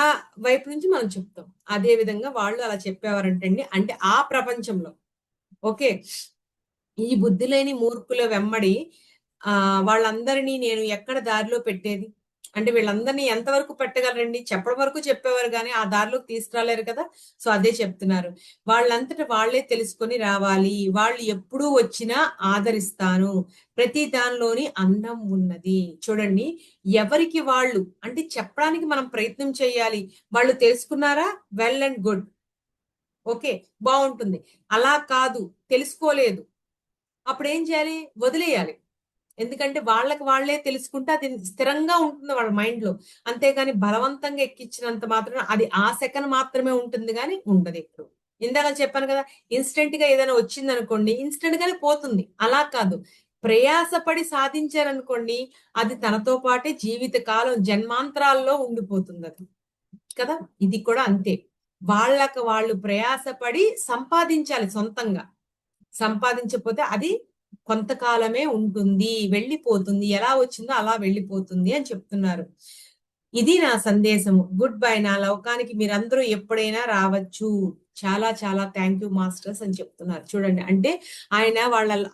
వైపు నుంచి మనం చెప్తాం. అదే విధంగా వాళ్ళు అలా చెప్పేవారంటండి. అంటే ఆ ప్రపంచంలో. ఓకే. ఈ బుద్ధి లేని మూర్ఖుల వెమ్మడి వాళ్ళందరినీ నేను ఎక్కడ దారిలో పెట్టేది? అంటే వీళ్ళందరినీ ఎంతవరకు పెట్టగలరండి? చెప్పడం వరకు చెప్పేవారు గానీ, ఆ దారిలోకి తీసుకురాలేరు కదా! సో, అదే చెప్తున్నారు. వాళ్ళంతట వాళ్ళే తెలుసుకొని రావాలి. వాళ్ళు ఎప్పుడు వచ్చినా ఆదరిస్తాను. ప్రతి దానిలోని అందం ఉన్నది. చూడండి, ఎవరికి వాళ్ళు అంటే చెప్పడానికి మనం ప్రయత్నం చేయాలి. వాళ్ళు తెలుసుకున్నారా? Well and good. ఓకే. బావుంటుంది. అలా కాదు, తెలుసుకోలేదు. అప్పుడేం చేయాలి? వదిలేయాలి. ఎందుకంటే వాళ్ళకి వాళ్ళే తెలుసుకుంటే అది స్థిరంగా ఉంటుంది వాళ్ళ మైండ్ లో. అంతేగాని బలవంతంగా ఎక్కించినంత మాత్రం అది ఆ సెకండ్ మాత్రమే ఉంటుంది కానీ ఉండదు ఎప్పుడు. ఇందాక చెప్పాను కదా, ఇన్స్టెంట్ గా ఏదైనా వచ్చింది అనుకోండి, ఇన్స్టెంట్ గానే పోతుంది. అలా కాదు, ప్రయాసపడి సాధించారనుకోండి, అది తనతో పాటే జీవిత కాలం జన్మాంతరాల్లో ఉండిపోతుంది అది కదా. ఇది కూడా అంతే. వాళ్ళకి వాళ్ళు ప్రయాసపడి సంపాదించాలి సొంతంగా. సంపాదించకపోతే అది కొంతకాలమే ఉంటుంది, వెళ్ళిపోతుంది. ఎలా వచ్చిందో అలా వెళ్ళిపోతుంది అని చెప్తున్నారు. ఇది నా సందేశము. Good bye. నా లోకానికి మీరందరూ ఎప్పుడైనా రావచ్చు. చాలా చాలా థ్యాంక్ యూ మాస్టర్స్ అని చెప్తున్నారు. చూడండి, అంటే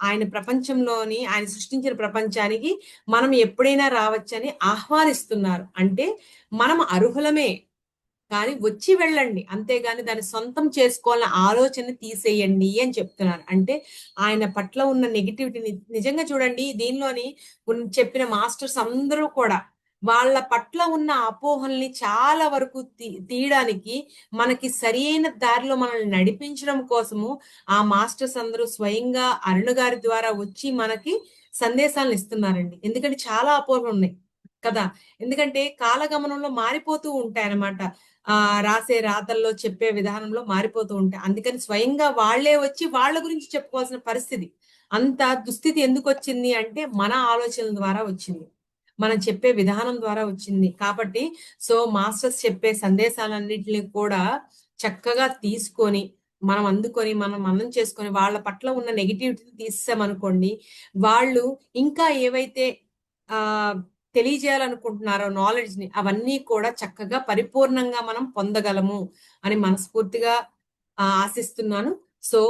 ఆయన ప్రపంచంలోని ఆయన సృష్టించిన ప్రపంచానికి మనం ఎప్పుడైనా రావచ్చని ఆహ్వానిస్తున్నారు. అంటే మనం అర్హులమే, కానీ వచ్చి వెళ్ళండి. అంతేగాని దాన్ని సొంతం చేసుకోవాలన్న ఆలోచన తీసేయండి అని చెప్తున్నారు. అంటే ఆయన పట్ల ఉన్న నెగటివిటీని నిజంగా చూడండి, దీనిలోని చెప్పిన మాస్టర్స్ అందరూ కూడా వాళ్ళ పట్ల ఉన్న అపోహల్ని చాలా వరకు తీయడానికి, మనకి సరియైన దారిలో మనల్ని నడిపించడం కోసము ఆ మాస్టర్స్ అందరూ స్వయంగా అరుణ గారి ద్వారా వచ్చి మనకి సందేశాలను ఇస్తున్నారండి. ఎందుకంటే చాలా అపోహలు ఉన్నాయి కదా. ఎందుకంటే కాలగమనంలో మారిపోతూ ఉంటాయన్నమాట. రాసే రాతల్లో చెప్పే విధానంలో మారిపోతూ ఉంటాయి. అందుకని స్వయంగా వాళ్ళే వచ్చి వాళ్ళ గురించి చెప్పుకోవాల్సిన పరిస్థితి. అంత దుస్థితి ఎందుకొచ్చింది అంటే మన ఆలోచనల ద్వారా వచ్చింది. మనం చెప్పే విధానం ద్వారా వచ్చింది. కాబట్టి మాస్టర్స్ చెప్పే సందేశాలన్నిటిని కూడా చక్కగా తీసుకొని, మనం అందుకొని, మనం మననం చేసుకొని, వాళ్ళ పట్ల ఉన్న నెగటివిటీని తీసేసామనుకోండి, వాళ్ళు ఇంకా ఏవైతే ఆహ్, తెలియజేయాలనుకుంటున్నారో నాలెడ్జ్‌ని, అవన్నీ కూడా చక్కగా పరిపూర్ణంగా మనం పొందగలము అని మనస్ఫూర్తిగా ఆశిస్తున్నాను. సో,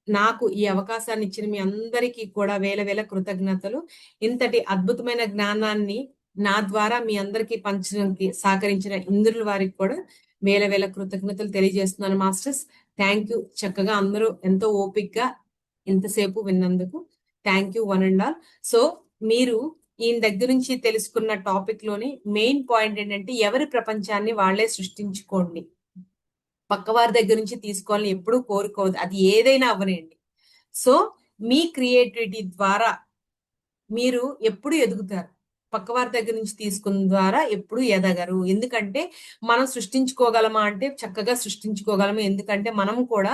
నాకు ఈ అవకాశాన్ని ఇచ్చిన మీ అందరికీ కూడా వేల వేల కృతజ్ఞతలు. ఇంతటి అద్భుతమైన జ్ఞానాన్ని నా ద్వారా మీ అందరికీ పంచడానికి సహకరించిన ఇంద్రుల వారికి కూడా వేల వేల కృతజ్ఞతలు తెలియజేస్తున్నాను మాస్టర్స్. Thank you. చక్కగా అందరూ ఎంతో ఓపికగా ఇంతసేపు విన్నందుకు. Thank you one and all. So, మీరు ఈయన దగ్గర నుంచి తెలుసుకున్న టాపిక్ లోని మెయిన్ పాయింట్ ఏంటంటే, ఎవరి ప్రపంచాన్ని వాళ్ళే సృష్టించుకోండి. పక్కవారి దగ్గర నుంచి తీసుకోవాలని ఎప్పుడూ కోరుకోవద్దు. అది ఏదైనా అవ్వనియండి. సో, మీ క్రియేటివిటీ ద్వారా మీరు ఎప్పుడు ఎదుగుతారు. పక్కవారి దగ్గర నుంచి తీసుకున్న ద్వారా ఎప్పుడు ఎదగరు. ఎందుకంటే మనం సృష్టించుకోగలమా అంటే చక్కగా సృష్టించుకోగలము. ఎందుకంటే మనం కూడా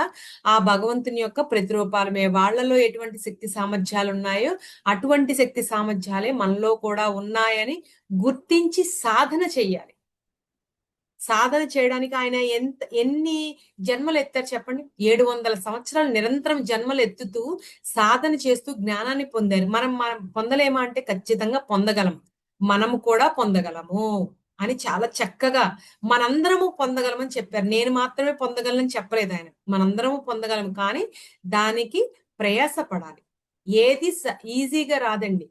ఆ భగవంతుని యొక్క ప్రతిరూపాలమే. వాళ్ళలో ఎటువంటి శక్తి సామర్థ్యాలు ఉన్నాయో అటువంటి శక్తి సామర్థ్యాలే మనలో కూడా ఉన్నాయని గుర్తించి సాధన చెయ్యాలి. సాధన చేయడానికి ఆయన ఎన్ని జన్మలు ఎత్తారు చెప్పండి? 700 సంవత్సరాలు నిరంతరం జన్మలు ఎత్తుతూ సాధన చేస్తూ జ్ఞానాన్ని పొందారు. మనం పొందలేమా అంటే ఖచ్చితంగా పొందగలం. మనము కూడా పొందగలము అని చాలా చక్కగా మనందరము పొందగలమని చెప్పారు. నేను మాత్రమే పొందగలనని చెప్పలేదు ఆయన. మనందరము పొందగలం. కానీ దానికి ప్రయాస పడాలి. ఏది ఈజీగా రాదండి.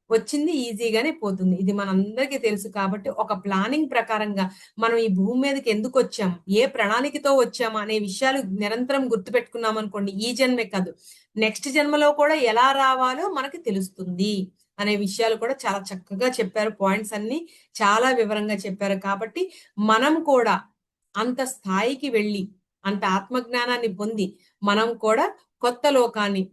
వచ్చింది ఈజీగానే పోతుంది. ఇది మనందరికీ తెలుసు కాబట్టి ఒక ప్లానింగ్ ప్రకారంగా మనం ఈ భూమి మీదకి ఎందుకు వచ్చాం, ఏ ప్రణాళికతో వచ్చాము అనే విషయాలు నిరంతరం గుర్తుపెట్టుకున్నాం అనుకోండి, ఈ జన్మే కాదు నెక్స్ట్ జన్మలో కూడా ఎలా రావాలో మనకి తెలుస్తుంది అనే విషయాలు కూడా చాలా చక్కగా చెప్పారు. పాయింట్స్ అన్ని చాలా వివరంగా చెప్పారు. కాబట్టి మనం కూడా అంత స్థాయికి వెళ్ళి అంత ఆత్మజ్ఞానాన్ని పొంది మనం కూడా కొత్త లోకాన్ని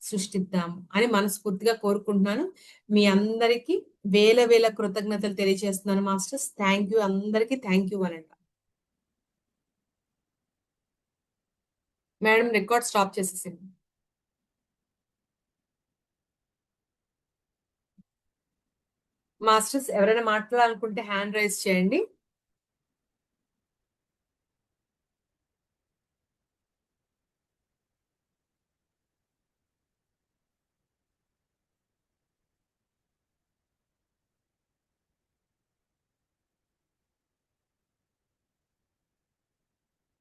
సృష్టిద్దాం అని మనస్ఫూర్తిగా కోరుకుంటున్నాను. మీ అందరికీ వేల వేల కృతజ్ఞతలు తెలియజేస్తున్నాను మాస్టర్స్. థ్యాంక్ యూ అందరికీ. థ్యాంక్ యూ అనంట. మేడం రికార్డ్ స్టాప్ చేసేసింది. మాస్టర్స్ ఎవరైనా మాట్లాడాలనుకుంటే హ్యాండ్ రైజ్ చేయండి.